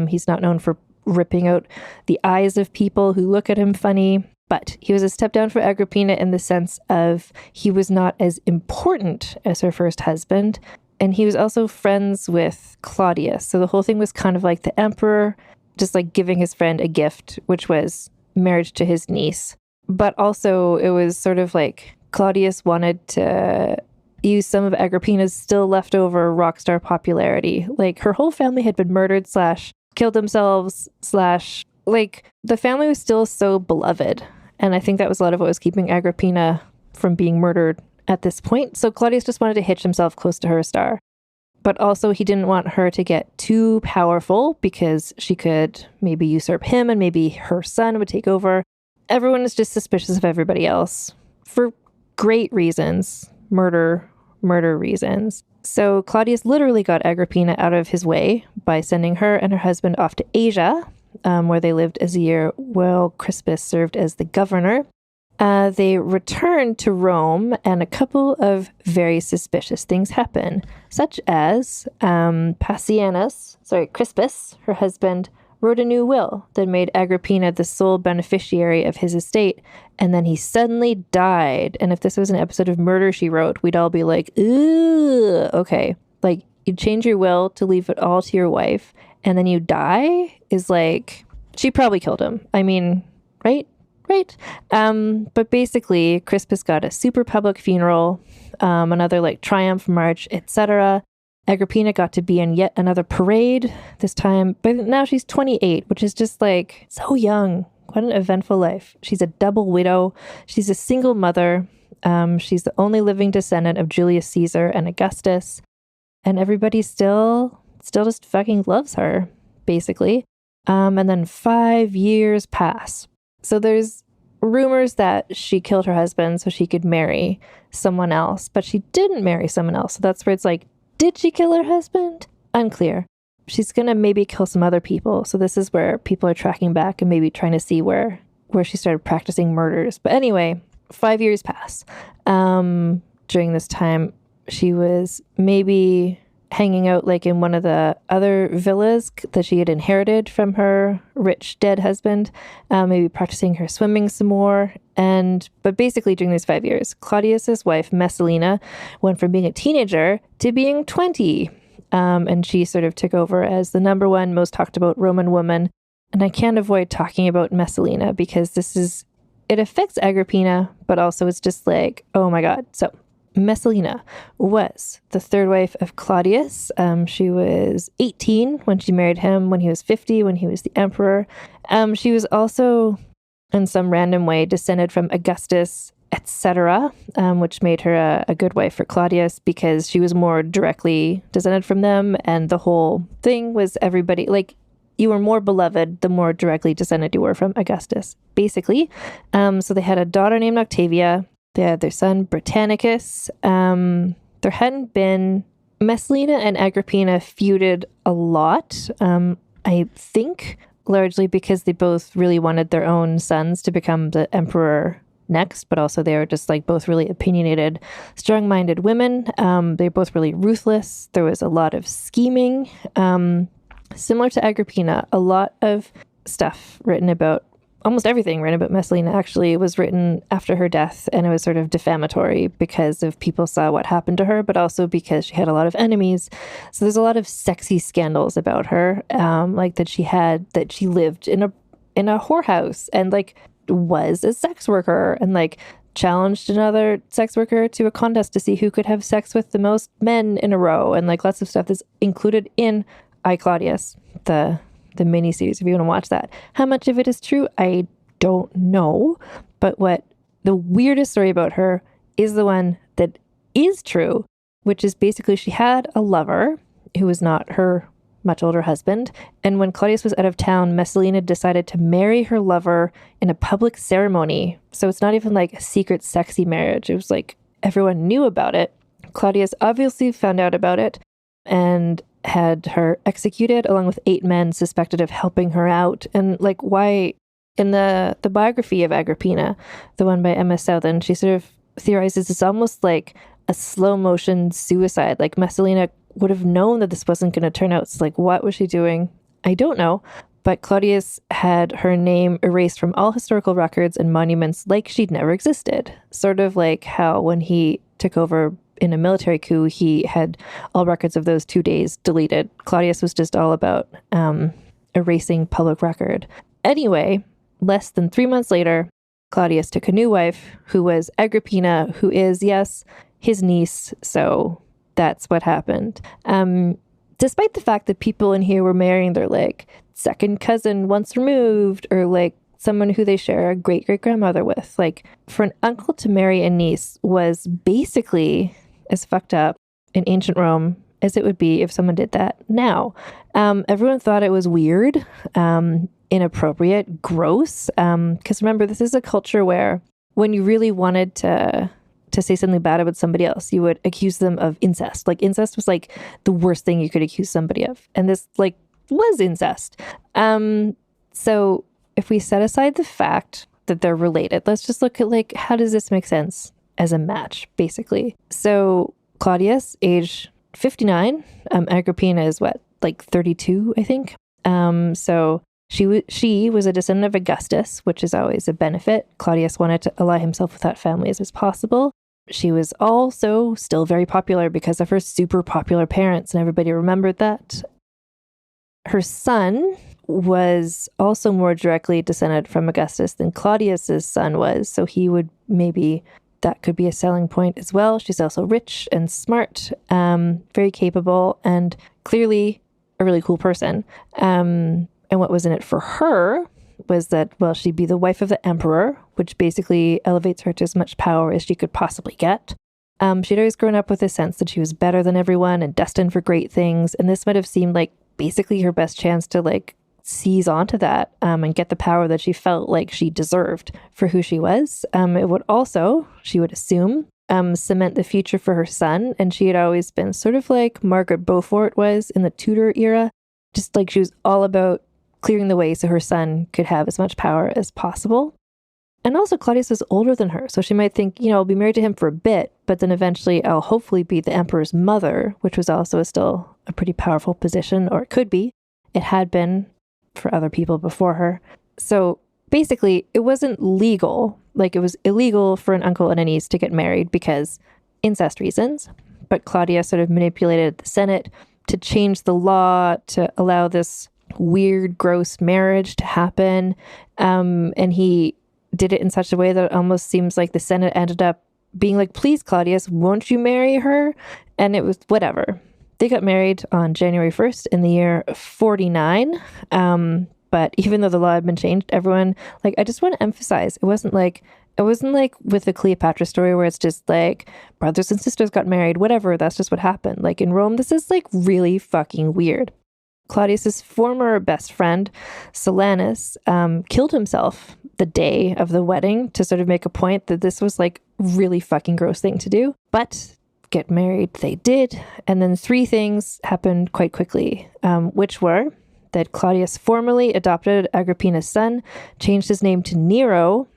He's not known for ripping out the eyes of people who look at him funny. But he was a step down for Agrippina in the sense of he was not as important as her first husband. And he was also friends with Claudius. So the whole thing was kind of like the emperor just like giving his friend a gift, which was marriage to his niece. But also it was sort of like Claudius wanted to use some of Agrippina's still leftover rock star popularity. Like her whole family had been murdered / killed themselves / like the family was still so beloved. And I think that was a lot of what was keeping Agrippina from being murdered at this point. So Claudius just wanted to hitch himself close to her star. But also he didn't want her to get too powerful because she could maybe usurp him and maybe her son would take over. Everyone is just suspicious of everybody else for great reasons, murder reasons. So Claudius literally got Agrippina out of his way by sending her and her husband off to Asia, where they lived as a year while Crispus served as the governor. They returned to Rome, and a couple of very suspicious things happen, such as Crispus, her husband, wrote a new will that made Agrippina the sole beneficiary of his estate, and then he suddenly died. And if this was an episode of Murder, She Wrote, we'd all be like, ooh, okay. Like, you change your will to leave it all to your wife, and then you die is like, she probably killed him. I mean, right? But basically, Crispus got a super public funeral, another like triumph march, etc. Agrippina got to be in yet another parade this time, but now she's 28, which is just like so young. What an eventful life. She's a double widow. She's a single mother. She's the only living descendant of Julius Caesar and Augustus. And everybody still just fucking loves her, basically. And then 5 years pass. So there's rumors that she killed her husband so she could marry someone else, but she didn't marry someone else. So that's where it's like, did she kill her husband? Unclear. She's going to maybe kill some other people. So this is where people are tracking back and maybe trying to see where she started practicing murders. But anyway, 5 years pass. During this time, she was maybe hanging out like in one of the other villas that she had inherited from her rich dead husband, maybe practicing her swimming some more. But basically during these 5 years, Claudius's wife, Messalina, went from being a teenager to being 20. And she sort of took over as the number one most talked about Roman woman. And I can't avoid talking about Messalina because it affects Agrippina, but also it's just like, oh my God. So Messalina was the third wife of Claudius. She was 18 when she married him, when he was 50, when he was the emperor. She was also, in some random way, descended from Augustus, etc., which made her a good wife for Claudius because she was more directly descended from them. And the whole thing was everybody, like, you were more beloved the more directly descended you were from Augustus, basically. So they had a daughter named Octavia. They had their son Britannicus. There hadn't been... Messalina and Agrippina feuded a lot, I think, largely because they both really wanted their own sons to become the emperor next, but also they were just like both really opinionated, strong-minded women. They're both really ruthless. There was a lot of scheming. Similar to Agrippina, a lot of stuff written about, almost everything written about Messalina actually was written after her death, and it was sort of defamatory because of people saw what happened to her, but also because she had a lot of enemies. So there's a lot of sexy scandals about her, like that she lived in a whorehouse and like was a sex worker and like challenged another sex worker to a contest to see who could have sex with the most men in a row, and like lots of stuff that's included in I, Claudius, the miniseries, if you want to watch that. How much of it is true, I don't know. But what the weirdest story about her is the one that is true, which is basically she had a lover who was not her much older husband. And when Claudius was out of town, Messalina decided to marry her lover in a public ceremony. So it's not even like a secret, sexy marriage. It was like everyone knew about it. Claudius obviously found out about it and had her executed along with 8 men suspected of helping her out. And like, why in the biography of Agrippina, the one by Emma Southern, she sort of theorizes it's almost like a slow motion suicide. Like Messalina would have known that this wasn't going to turn out. So like, what was she doing? I don't know. But Claudius had her name erased from all historical records and monuments like she'd never existed. Sort of like how when he took over in a military coup, he had all records of those 2 days deleted. Claudius was just all about erasing public record. Anyway, less than 3 months later, Claudius took a new wife who was Agrippina, who is, yes, his niece. So that's what happened. Despite the fact that people in here were marrying their like second cousin once removed, or like someone who they share a great-great-grandmother with. Like, for an uncle to marry a niece was basically as fucked up in ancient Rome as it would be if someone did that now. Everyone thought it was weird, inappropriate, gross. Because remember, this is a culture where when you really wanted to say something bad about somebody else, you would accuse them of incest. Like, incest was like the worst thing you could accuse somebody of. And this like was incest. So if we set aside the fact that they're related, let's just look at like, how does this make sense as a match, basically? So Claudius, age 59, Agrippina is what, like 32, I think. So she was a descendant of Augustus, which is always a benefit. Claudius wanted to ally himself with that family as possible. She was also still very popular because of her super popular parents, and everybody remembered that. Her son was also more directly descended from Augustus than Claudius's son was, so that could be a selling point as well. She's also rich and smart, very capable, and clearly a really cool person. And what was in it for her was that, well, she'd be the wife of the emperor, which basically elevates her to as much power as she could possibly get. She'd always grown up with a sense that she was better than everyone and destined for great things, and this might have seemed like basically her best chance to seize onto that and get the power that she felt like she deserved for who she was. It would also, she would assume, cement the future for her son. And she had always been sort of like Margaret Beaufort was in the Tudor era, just like she was all about clearing the way so her son could have as much power as possible. And also Claudius was older than her, so she might think, I'll be married to him for a bit, but then eventually I'll hopefully be the emperor's mother, which was also still a pretty powerful position, or it could be. It had been for other people before her. So basically, it wasn't legal. It was illegal for an uncle and a niece to get married because incest reasons. But Claudia sort of manipulated the Senate to change the law to allow this weird, gross marriage to happen. And he did it in such a way that it almost seems like the Senate ended up being like, please, Claudius, won't you marry her? And it was whatever. They got married on January 1st in the year 49. But even though the law had been changed, everyone, I just want to emphasize, it wasn't like with the Cleopatra story where it's just like brothers and sisters got married, whatever. That's just what happened. In Rome, this is really fucking weird. Claudius's former best friend, Silanus, killed himself the day of the wedding to sort of make a point that this was really fucking gross thing to do. But get married they did. And then 3 things happened quite quickly, which were that Claudius formally adopted Agrippina's son, changed his name to Nero,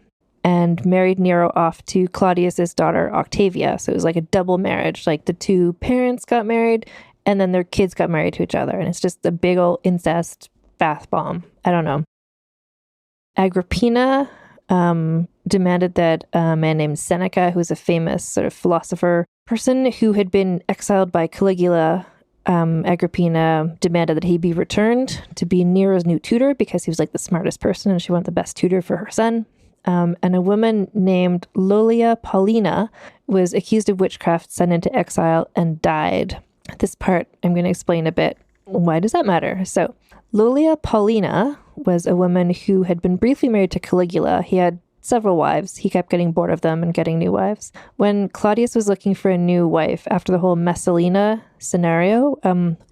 and married Nero off to Claudius's daughter, Octavia. So it was a double marriage. The 2 parents got married, and then their kids got married to each other. And it's just a big old incest bath bomb. I don't know. Agrippina demanded that a man named Seneca, who's a famous sort of philosopher person who had been exiled by Caligula, Agrippina demanded that he be returned to be Nero's new tutor because he was the smartest person and she wanted the best tutor for her son. And a woman named Lolia Paulina was accused of witchcraft, sent into exile, and died. This part I'm going to explain a bit. Why does that matter? So Lolia Paulina was a woman who had been briefly married to Caligula. He had several wives. He kept getting bored of them and getting new wives. When Claudius was looking for a new wife after the whole Messalina scenario,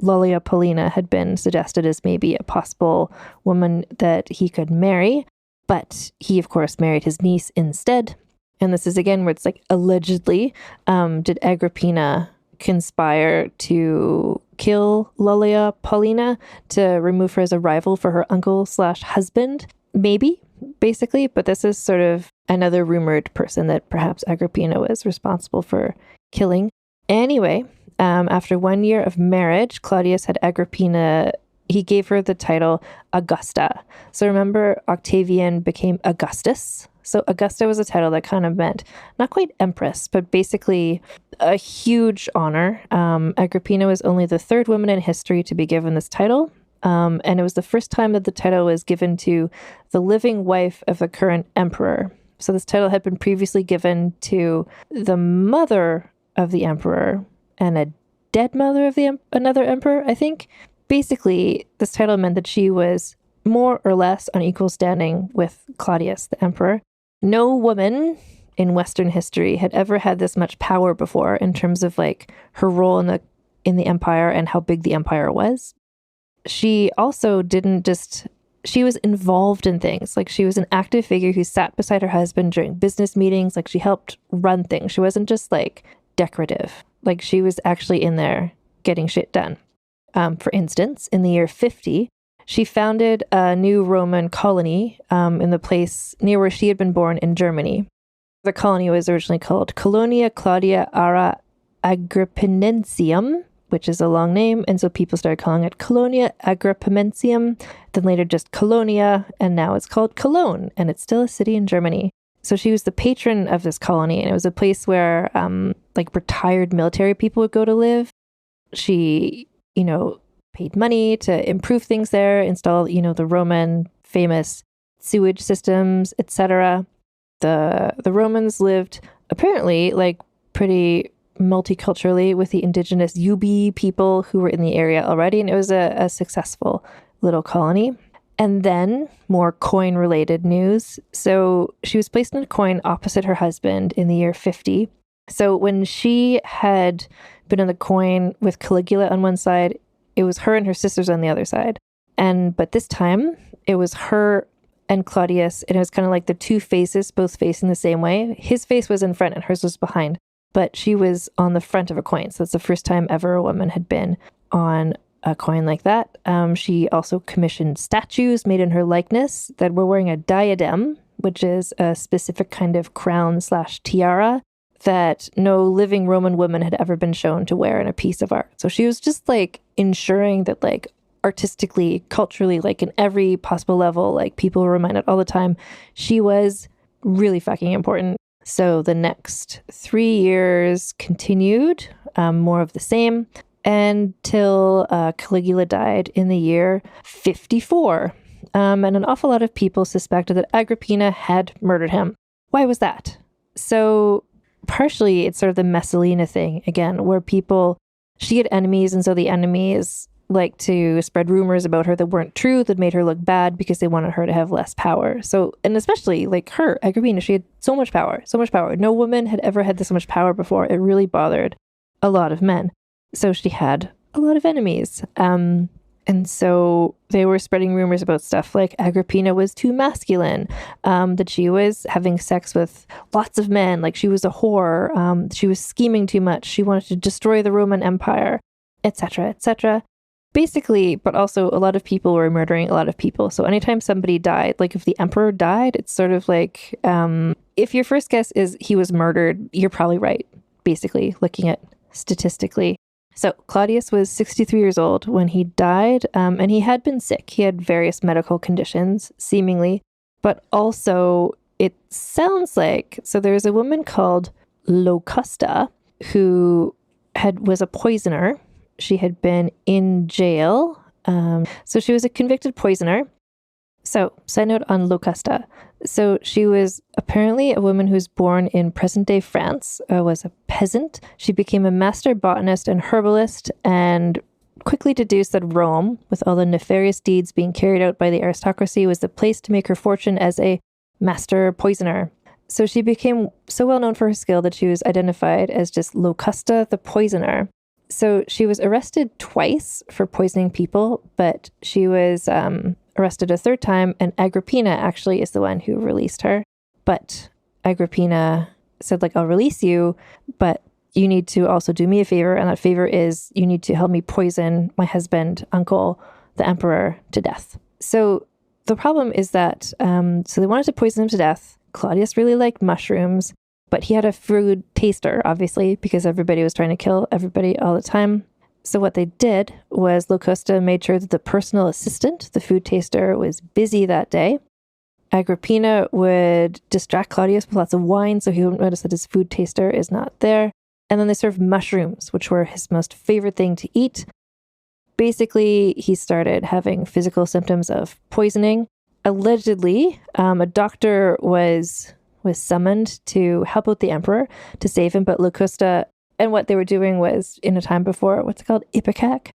Lolia Paulina had been suggested as maybe a possible woman that he could marry. But he, of course, married his niece instead. And this is again where it's allegedly, did Agrippina conspire to kill Lolia Paulina to remove her as a rival for her uncle/husband? Maybe, basically. But this is sort of another rumored person that perhaps Agrippina was responsible for killing. Anyway, after 1 year of marriage, Claudius had Agrippina, he gave her the title Augusta. So remember, Octavian became Augustus. So Augusta was a title that kind of meant not quite empress, but basically a huge honor. Agrippina was only the 3rd woman in history to be given this title. And it was the first time that the title was given to the living wife of the current emperor. So this title had been previously given to the mother of the emperor and a dead mother of another emperor, I think. Basically, this title meant that she was more or less on equal standing with Claudius, the emperor. No woman in Western history had ever had this much power before in terms of her role in the empire and how big the empire was. She also she was involved in things. She was an active figure who sat beside her husband during business meetings. She helped run things. She wasn't just decorative. She was actually in there getting shit done. For instance, in the year 50, she founded a new Roman colony in the place near where she had been born in Germany. The colony was originally called Colonia Claudia Ara Agrippinensium, which is a long name, and so people started calling it Colonia Agrippinensium, then later just Colonia, and now it's called Cologne, and it's still a city in Germany. So she was the patron of this colony, and it was a place where like retired military people would go to live. She, paid money to improve things there, install, the Roman famous sewage systems, etc. The Romans lived apparently like pretty multiculturally with the indigenous Yubi people who were in the area already, and it was a successful little colony. And then more coin-related news. So she was placed in a coin opposite her husband in the year 50. So when she had been in the coin with Caligula on one side, it was her and her sisters on the other side. But this time, it was her and Claudius, and it was kind of like the two faces, both facing the same way. His face was in front and hers was behind, but she was on the front of a coin. So that's the first time ever a woman had been on a coin like that. She also commissioned statues made in her likeness that were wearing a diadem, which is a specific kind of crown/tiara that no living Roman woman had ever been shown to wear in a piece of art. So she was just like ensuring that like artistically, culturally, like in every possible level, like people were reminded all the time, she was really fucking important. So the next 3 years continued, more of the same, until Caligula died in the year 54. And an awful lot of people suspected that Agrippina had murdered him. Why was that? So partially it's sort of the Messalina thing, again, where she had enemies, and so the enemies like to spread rumors about her that weren't true, that made her look bad because they wanted her to have less power. So, and especially like her, Agrippina, she had so much power. No woman had ever had this much power before. It really bothered a lot of men. So she had a lot of enemies. And so they were spreading rumors about stuff like Agrippina was too masculine, that she was having sex with lots of men, like she was a whore, she was scheming too much, she wanted to destroy the Roman Empire, etc., etc. Basically, but also a lot of people were murdering a lot of people. So anytime somebody died, like if the emperor died, it's sort of like, if your first guess is he was murdered, you're probably right, basically, looking at statistically. So Claudius was 63 years old when he died, and he had been sick. He had various medical conditions, seemingly, but also it sounds like, so there's a woman called Locusta who was a poisoner. She had been in jail. So she was a convicted poisoner. So, side note on Locusta. So she was apparently a woman who was born in present-day France, was a peasant. She became a master botanist and herbalist, and quickly deduced that Rome, with all the nefarious deeds being carried out by the aristocracy, was the place to make her fortune as a master poisoner. So she became so well known for her skill that she was identified as just Locusta the Poisoner. So she was arrested twice for poisoning people, but she was arrested a third time, and Agrippina actually is the one who released her. But Agrippina said, like, I'll release you, but you need to also do me a favor, and that favor is you need to help me poison my husband, uncle, the emperor, to death. So the problem is that, so they wanted to poison him to death. Claudius really liked mushrooms, but he had a food taster, obviously, because everybody was trying to kill everybody all the time. So what they did was Locusta made sure that the personal assistant, the food taster, was busy that day. Agrippina would distract Claudius with lots of wine so he wouldn't notice that his food taster is not there. And then they served mushrooms, which were his most favorite thing to eat. Basically, he started having physical symptoms of poisoning. Allegedly, a doctor was summoned to help out the emperor to save him, but Locusta, and what they were doing was, in a time before, what's it called? Ipecac.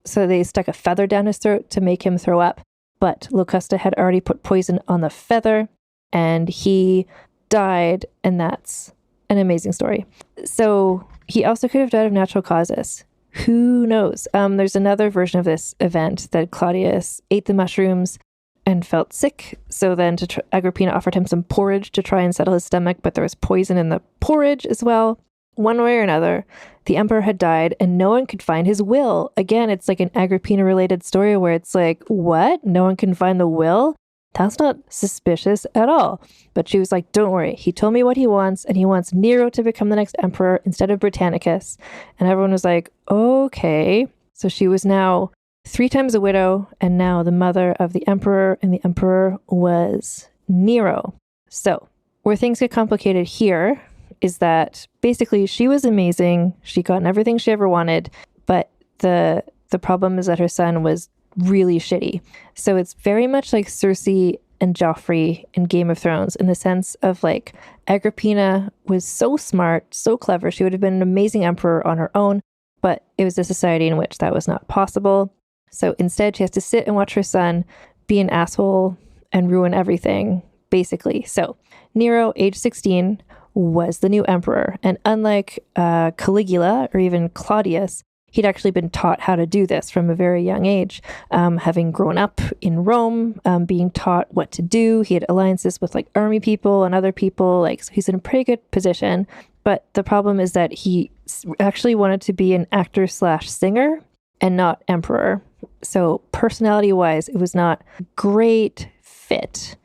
So they stuck a feather down his throat to make him throw up, but Locusta had already put poison on the feather, and he died, and that's an amazing story. So he also could have died of natural causes. Who knows? There's another version of this event that Claudius ate the mushrooms and felt sick. So then Agrippina offered him some porridge to try and settle his stomach, but there was poison in the porridge as well. One way or another, the emperor had died and no one could find his will. Again, it's like an Agrippina-related story where it's like, what? No one can find the will? That's not suspicious at all. But she was like, don't worry. He told me what he wants, and he wants Nero to become the next emperor instead of Britannicus. And everyone was like, okay. So she was now 3 times a widow, and now the mother of the emperor, and the emperor was Nero. So where things get complicated here is that basically she was amazing. She got everything she ever wanted, but the problem is that her son was really shitty. So it's very much like Cersei and Joffrey in Game of Thrones, in the sense of like Agrippina was so smart, so clever. She would have been an amazing emperor on her own, but it was a society in which that was not possible. So instead, she has to sit and watch her son be an asshole and ruin everything, basically. So Nero, age 16, was the new emperor. And unlike Caligula or even Claudius, he'd actually been taught how to do this from a very young age, having grown up in Rome, being taught what to do. He had alliances with like army people and other people. Like, so he's in a pretty good position. But the problem is that he actually wanted to be an actor / singer and not emperor. So personality wise, it was not a great fit.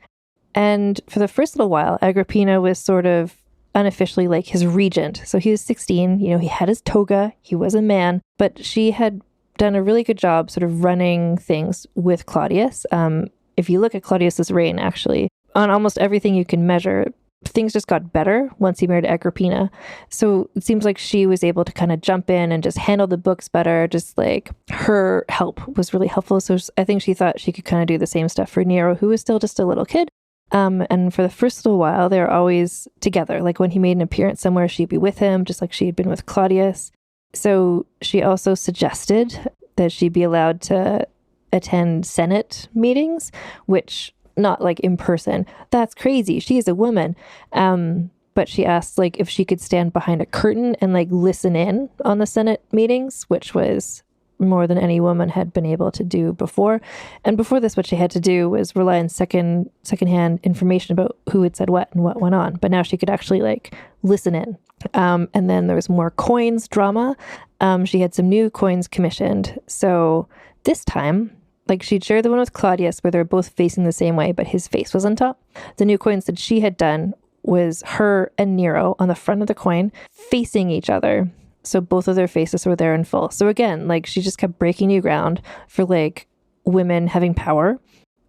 And for the first little while, Agrippina was sort of unofficially like his regent. So he was 16, he had his toga, he was a man, but she had done a really good job sort of running things with Claudius. If you look at Claudius's reign, actually, on almost everything you can measure, things just got better once he married Agrippina. So it seems like she was able to kind of jump in and just handle the books better. Just like her help was really helpful. So I think she thought she could kind of do the same stuff for Nero, who was still just a little kid. And for the first little while, they were always together. Like when he made an appearance somewhere, she'd be with him, just like she had been with Claudius. So she also suggested that she be allowed to attend Senate meetings, which not like in person. That's crazy. She is a woman. But she asked like if she could stand behind a curtain and like listen in on the Senate meetings, which was more than any woman had been able to do before. And before this, what she had to do was rely on secondhand information about who had said what and what went on. But now she could actually like listen in. And then there was more coins drama. She had some new coins commissioned. So this time, like she'd shared the one with Claudius where they're both facing the same way, but his face was on top. The new coins that she had done was her and Nero on the front of the coin facing each other. So both of their faces were there in full. So again, like she just kept breaking new ground for like women having power.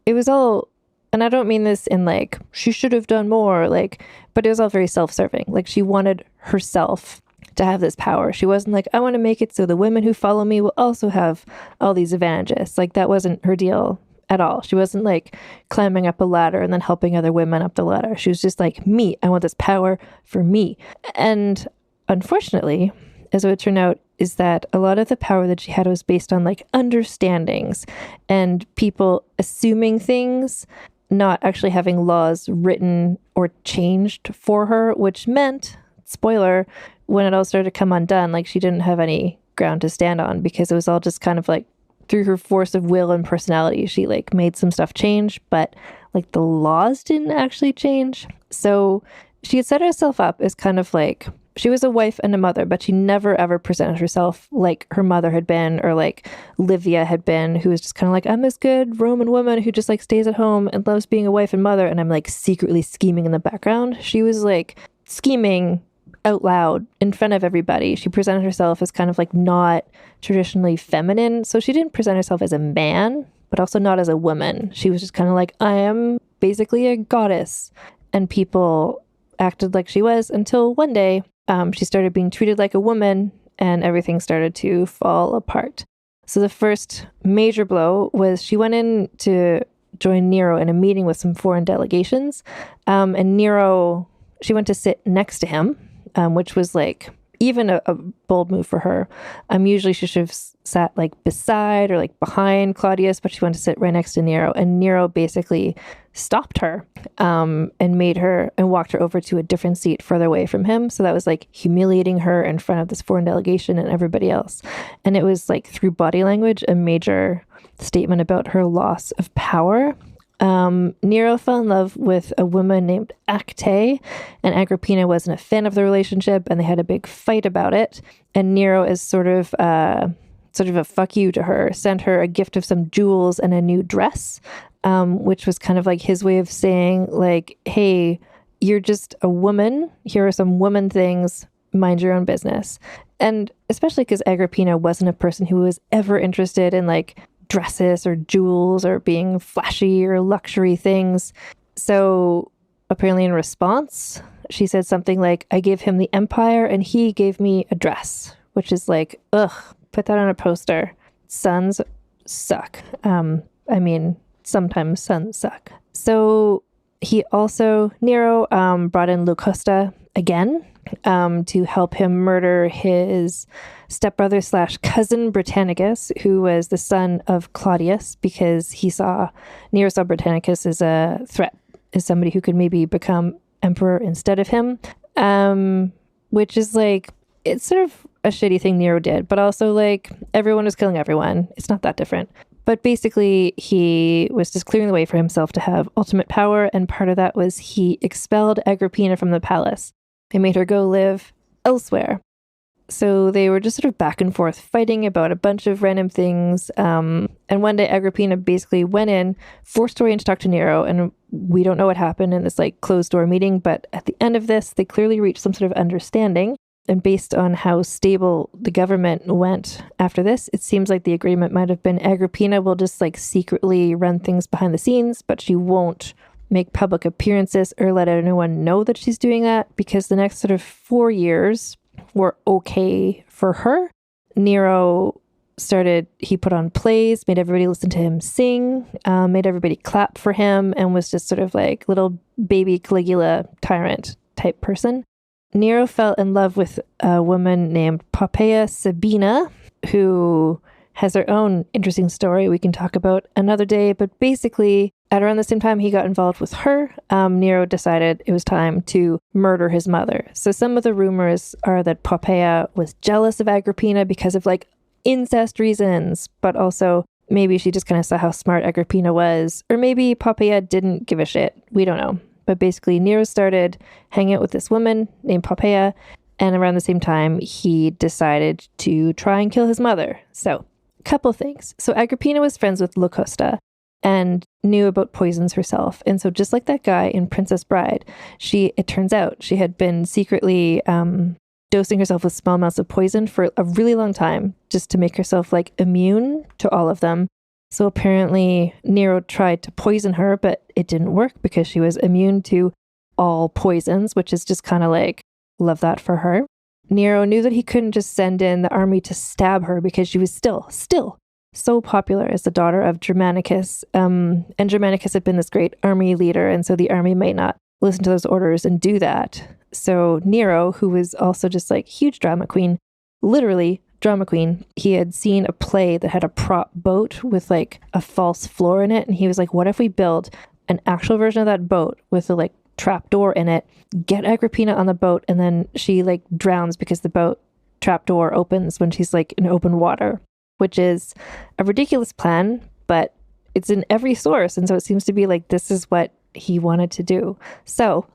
It was all, and I don't mean this in like, she should have done more, like, but it was all very self-serving. Like she wanted herself to have this power. She wasn't like, I want to make it so the women who follow me will also have all these advantages. Like that wasn't her deal at all. She wasn't like climbing up a ladder and then helping other women up the ladder. She was just like, me, I want this power for me. And unfortunately, as it would turn out, is that a lot of the power that she had was based on like understandings and people assuming things, not actually having laws written or changed for her, which meant, spoiler, when it all started to come undone, like she didn't have any ground to stand on because it was all just kind of like through her force of will and personality. She like made some stuff change, but like the laws didn't actually change. So she had set herself up as kind of like, she was a wife and a mother, but she never ever presented herself like her mother had been or like Livia had been, who was just kind of like, I'm this good Roman woman who just like stays at home and loves being a wife and mother. And I'm like secretly scheming in the background. She was like scheming out loud in front of everybody. She presented herself as kind of like not traditionally feminine. So she didn't present herself as a man, but also not as a woman. She was just kind of like, I am basically a goddess. And people acted like she was until one day, she started being treated like a woman and everything started to fall apart. So the first major blow was she went in to join Nero in a meeting with some foreign delegations. And Nero, she went to sit next to him, which was like even a bold move for her. Usually she should have sat like beside or like behind Claudius, but she went to sit right next to Nero. And Nero basically stopped her and made her and walked her over to a different seat further away from him. So that was like humiliating her in front of this foreign delegation and everybody else. And it was like through body language, a major statement about her loss of power. Nero fell in love with a woman named Acte, and Agrippina wasn't a fan of the relationship, and they had a big fight about it. And Nero, is sort of a fuck you to her, sent her a gift of some jewels and a new dress, which was kind of like his way of saying like, hey, you're just a woman. Here are some woman things. Mind your own business. And especially because Agrippina wasn't a person who was ever interested in like dresses or jewels or being flashy or luxury things. So apparently in response, she said something like, I gave him the empire and he gave me a dress, which is like, ugh, put that on a poster. Sons suck. Sometimes sons suck. So Nero brought in Locusta again to help him murder his stepbrother / cousin Britannicus, who was the son of Claudius, because Nero saw Britannicus as a threat, as somebody who could maybe become emperor instead of him, which is like, it's sort of a shitty thing Nero did, but also like everyone was killing everyone. It's not that different. But basically, he was just clearing the way for himself to have ultimate power, and part of that was he expelled Agrippina from the palace. They made her go live elsewhere. So they were just sort of back and forth fighting about a bunch of random things. And one day, Agrippina basically went in, forced Dorian to talk to Nero, and we don't know what happened in this like closed door meeting. But at the end of this, they clearly reached some sort of understanding. And based on how stable the government went after this, it seems like the agreement might have been Agrippina will just like secretly run things behind the scenes, but she won't make public appearances or let anyone know that she's doing that, because the next sort of 4 years were okay for her. Nero he put on plays, made everybody listen to him sing, made everybody clap for him, and was just sort of like little baby Caligula tyrant type person. Nero fell in love with a woman named Poppaea Sabina, who has her own interesting story we can talk about another day. But basically, at around the same time he got involved with her, Nero decided it was time to murder his mother. So some of the rumors are that Poppaea was jealous of Agrippina because of like incest reasons, but also maybe she just kind of saw how smart Agrippina was, or maybe Poppaea didn't give a shit. We don't know. But basically, Nero started hanging out with this woman named Poppaea, and around the same time, he decided to try and kill his mother. So, a couple things. So, Agrippina was friends with Locusta and knew about poisons herself. And so, just like that guy in Princess Bride, it turns out she had been secretly dosing herself with small amounts of poison for a really long time, just to make herself like immune to all of them. So apparently Nero tried to poison her, but it didn't work because she was immune to all poisons, which is just kind of like, love that for her. Nero knew that he couldn't just send in the army to stab her because she was still so popular as the daughter of Germanicus. And Germanicus had been this great army leader, and so the army might not listen to those orders and do that. So Nero, who was also just like huge drama queen, literally drama queen, he had seen a play that had a prop boat with like a false floor in it, and he was like, what if we build an actual version of that boat with a like trap door in it, get Agrippina on the boat, and then she like drowns because the boat trap door opens when she's like in open water, which is a ridiculous plan, but it's in every source, and so it seems to be like this is what he wanted to do. So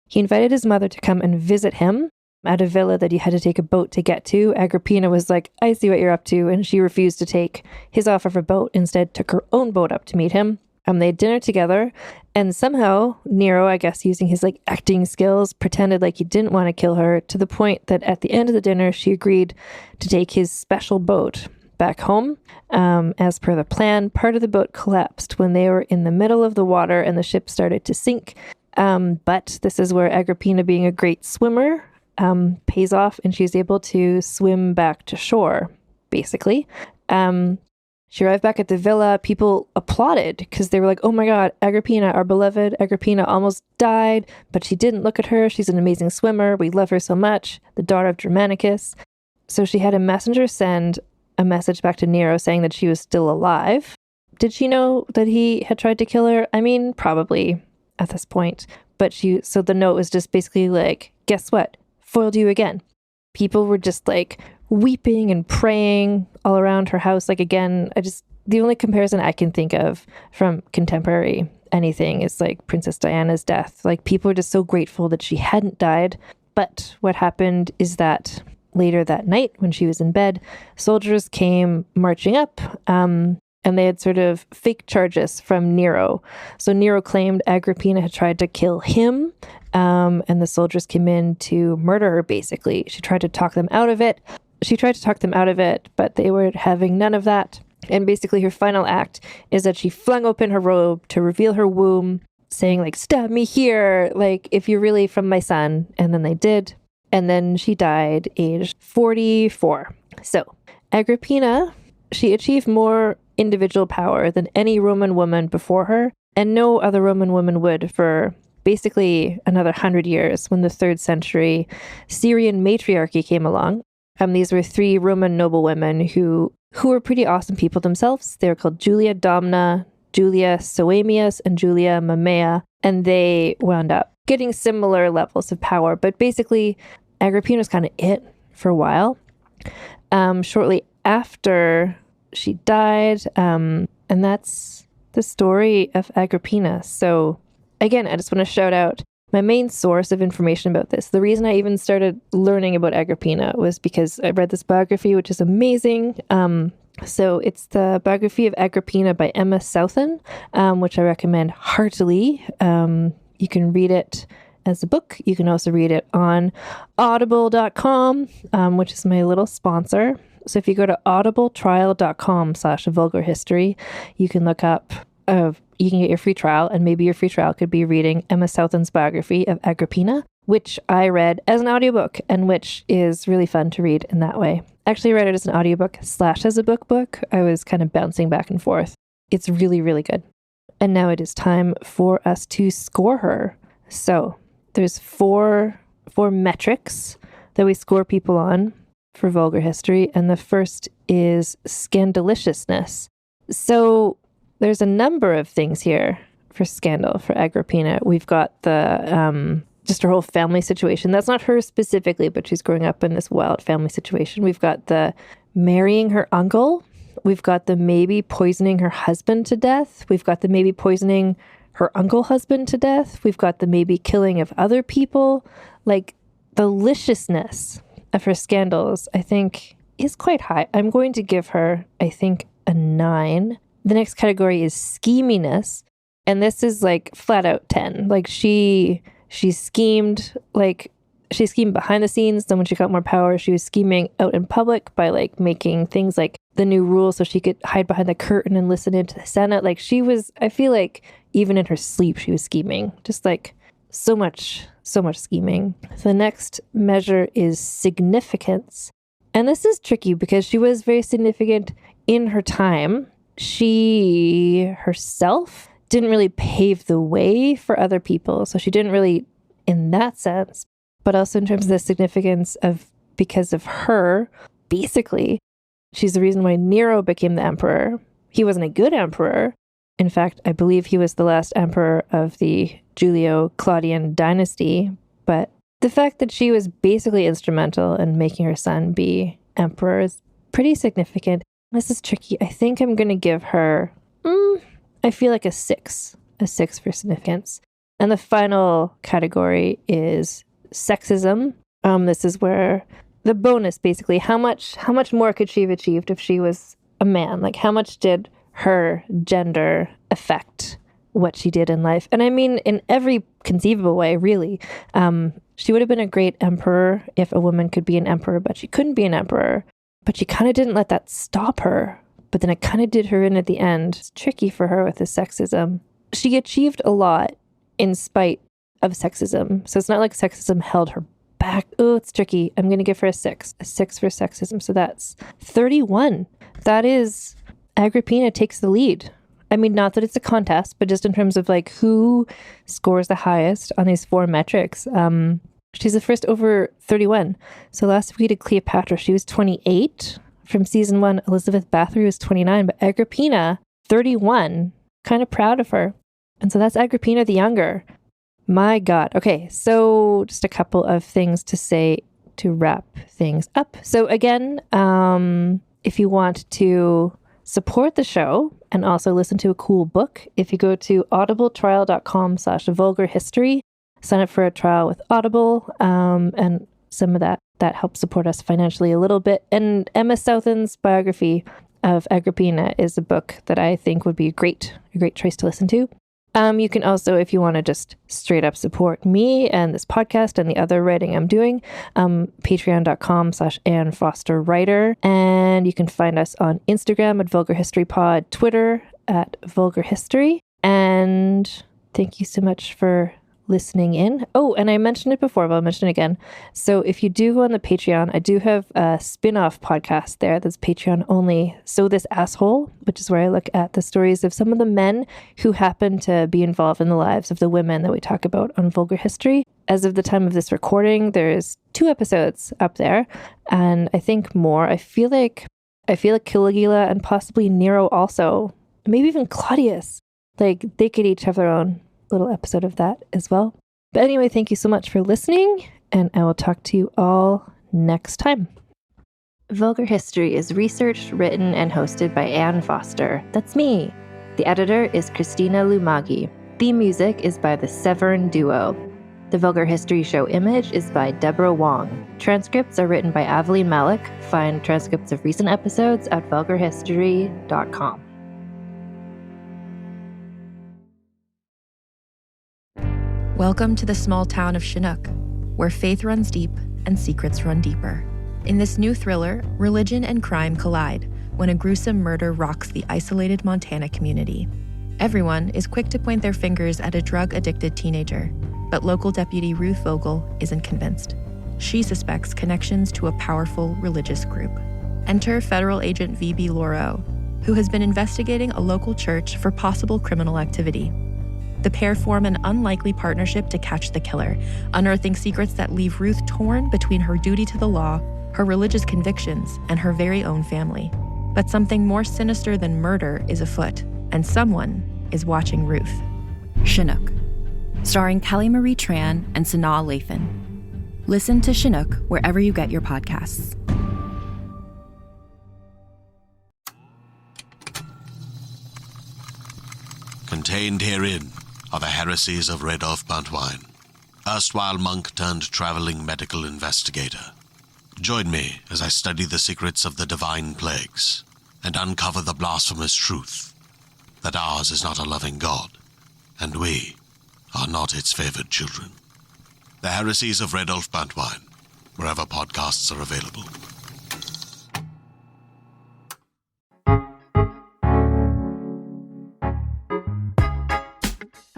he invited his mother to come and visit him at a villa that he had to take a boat to get to. Agrippina was like, I see what you're up to, and she refused to take his offer of a boat, instead took her own boat up to meet him. They had dinner together, and somehow Nero, I guess using his like acting skills, pretended like he didn't want to kill her, to the point that at the end of the dinner she agreed to take his special boat back home. As per the plan, part of the boat collapsed when they were in the middle of the water and the ship started to sink. But this is where Agrippina, being a great swimmer, pays off, and she's able to swim back to shore, basically. She arrived back at the villa. People applauded because they were like, oh my God, Agrippina, our beloved Agrippina, almost died, but she didn't. Look at her. She's an amazing swimmer. We love her so much. The daughter of Germanicus. So she had a messenger send a message back to Nero saying that she was still alive. Did she know that he had tried to kill her? I mean, probably at this point. But so the note was just basically like, guess what? Foiled you again. People were just like weeping and praying all around her house. Like, again, the only comparison I can think of from contemporary anything is like Princess Diana's death. Like, people were just so grateful that she hadn't died. But what happened is that later that night, when she was in bed, soldiers came marching up, and they had sort of fake charges from Nero. So Nero claimed Agrippina had tried to kill him, and the soldiers came in to murder her, basically. She tried to talk them out of it. But they were having none of that. And basically her final act is that she flung open her robe to reveal her womb, saying like, stab me here, like if you're really from my son. And then they did. And then she died aged 44. So Agrippina, she achieved more individual power than any Roman woman before her, and no other Roman woman would for basically another 100 years when the 3rd century Syrian matriarchy came along. These were 3 Roman noblewomen who were pretty awesome people themselves. They were called Julia Domna, Julia Soamias, and Julia Mamea, and they wound up getting similar levels of power. But basically, Agrippina was kind of it for a while. Shortly after she died, and that's the story of Agrippina. So again, I just want to shout out my main source of information about this. The reason I even started learning about Agrippina was because I read this biography, which is amazing. So it's the biography of Agrippina by Emma Southan, which I recommend heartily. You can read it as a book. You can also read it on audible.com, which is my little sponsor. So if you go to audibletrial.com/vulgarhistory, you can look up, you can get your free trial, and maybe your free trial could be reading Emma Southan's biography of Agrippina, which I read as an audiobook and which is really fun to read in that way. Actually, I read it as an audiobook / as a book. I was kind of bouncing back and forth. It's really, really good. And now it is time for us to score her. So there's four metrics that we score people on for vulgar history, and the first is scandaliciousness. So there's a number of things here for scandal for Agrippina. We've got the just her whole family situation. That's not her specifically, but she's growing up in this wild family situation. We've got the marrying her uncle. We've got the maybe poisoning her husband to death. We've got the maybe poisoning her uncle husband to death. We've got the maybe killing of other people. Like, the liciousness of her scandals, I think, is quite high. I'm going to give her, I think, a 9. The next category is scheminess. And this is like flat out 10. Like she schemed, like she schemed behind the scenes. Then when she got more power, she was scheming out in public by like making things like the new rules so she could hide behind the curtain and listen into the Senate. Like she was, I feel like even in her sleep, she was scheming. Just like so much scheming. So the next measure is significance. And this is tricky because she was very significant in her time. She herself didn't really pave the way for other people. So she didn't really, in that sense, but also in terms of the significance of, because of her, basically, she's the reason why Nero became the emperor. He wasn't a good emperor. In fact, I believe he was the last emperor of the Julio-Claudian dynasty. But the fact that she was basically instrumental in making her son be emperor is pretty significant. This is tricky. I think I'm going to give her, I feel like a 6 for significance. And the final category is sexism. This is where the bonus, basically, how much more could she have achieved if she was a man? Like, how much did her gender affect what she did in life? And I mean, in every conceivable way, really. She would have been a great emperor if a woman could be an emperor, but she couldn't be an emperor. But she kind of didn't let that stop her. But then it kind of did her in at the end. It's tricky for her with the sexism. She achieved a lot in spite of sexism. So it's not like sexism held her back. Oh, it's tricky. I'm going to give her a 6 for sexism. So that's 31. That is, Agrippina takes the lead. I mean, not that it's a contest, but just in terms of like who scores the highest on these 4 metrics. She's the first over 31. So last week we did Cleopatra. She was 28. From season 1, Elizabeth Bathory was 29, but Agrippina, 31. Kind of proud of her. And so that's Agrippina the Younger. My God. Okay, so just a couple of things to say to wrap things up. So again, if you want to support the show and also listen to a cool book, if you go to audibletrial.com/vulgarhistory, sign up for a trial with Audible, and some of that helps support us financially a little bit. And Emma Southan's biography of Agrippina is a book that I think would be a great choice to listen to. You can also, if you want to just straight up support me and this podcast and the other writing I'm doing, patreon.com/AnnFosterWriter. And you can find us on Instagram at Vulgar History Pod, Twitter at Vulgar History. And Thank you so much for listening in. Oh, and I mentioned it before, but I'll mention it again. So if you do go on the Patreon, I do have a spin-off podcast there that's Patreon only. So This Asshole, which is where I look at the stories of some of the men who happen to be involved in the lives of the women that we talk about on Vulgar History. As of the time of this recording, there's 2 episodes up there, and I think more. I feel like Caligula and possibly Nero also, maybe even Claudius, like they could each have their own little episode of that as well. But anyway, thank you so much for listening, and I will talk to you all next time. Vulgar History is researched, written, and hosted by Anne Foster. That's me. The editor is Christina Lumagi. Theme music is by the Severn Duo. The Vulgar History Show image is by Deborah Wong. Transcripts are written by Aveline Malik. Find transcripts of recent episodes at vulgarhistory.com. Welcome to the small town of Chinook, where faith runs deep and secrets run deeper. In this new thriller, religion and crime collide when a gruesome murder rocks the isolated Montana community. Everyone is quick to point their fingers at a drug-addicted teenager, but local deputy Ruth Vogel isn't convinced. She suspects connections to a powerful religious group. Enter federal agent V.B. Laureau, who has been investigating a local church for possible criminal activity. The pair form an unlikely partnership to catch the killer, unearthing secrets that leave Ruth torn between her duty to the law, her religious convictions, and her very own family. But something more sinister than murder is afoot, and someone is watching Ruth. Chinook, starring Kelly Marie Tran and Sanaa Lathan. Listen to Chinook wherever you get your podcasts. Contained herein are the heresies of Radolf Buntwine, erstwhile monk turned traveling medical investigator. Join me as I study the secrets of the divine plagues and uncover the blasphemous truth that ours is not a loving God, and we are not its favored children. The heresies of Radolf Buntwine, wherever podcasts are available.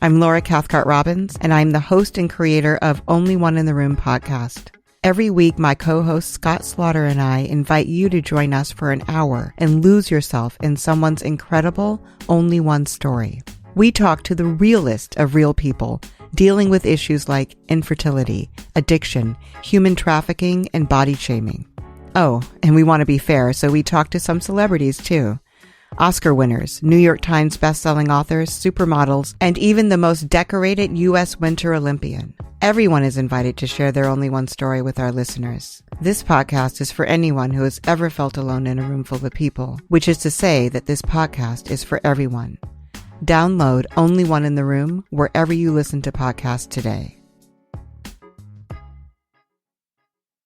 I'm Laura Cathcart-Robbins, and I'm the host and creator of Only One in the Room podcast. Every week, my co-host Scott Slaughter and I invite you to join us for an hour and lose yourself in someone's incredible Only One story. We talk to the realest of real people, dealing with issues like infertility, addiction, human trafficking, and body shaming. Oh, and we want to be fair, so we talk to some celebrities too. Oscar winners, New York Times bestselling authors, supermodels, and even the most decorated U.S. Winter Olympian. Everyone is invited to share their Only One story with our listeners. This podcast is for anyone who has ever felt alone in a room full of people, which is to say that this podcast is for everyone. Download Only One in the Room wherever you listen to podcasts today.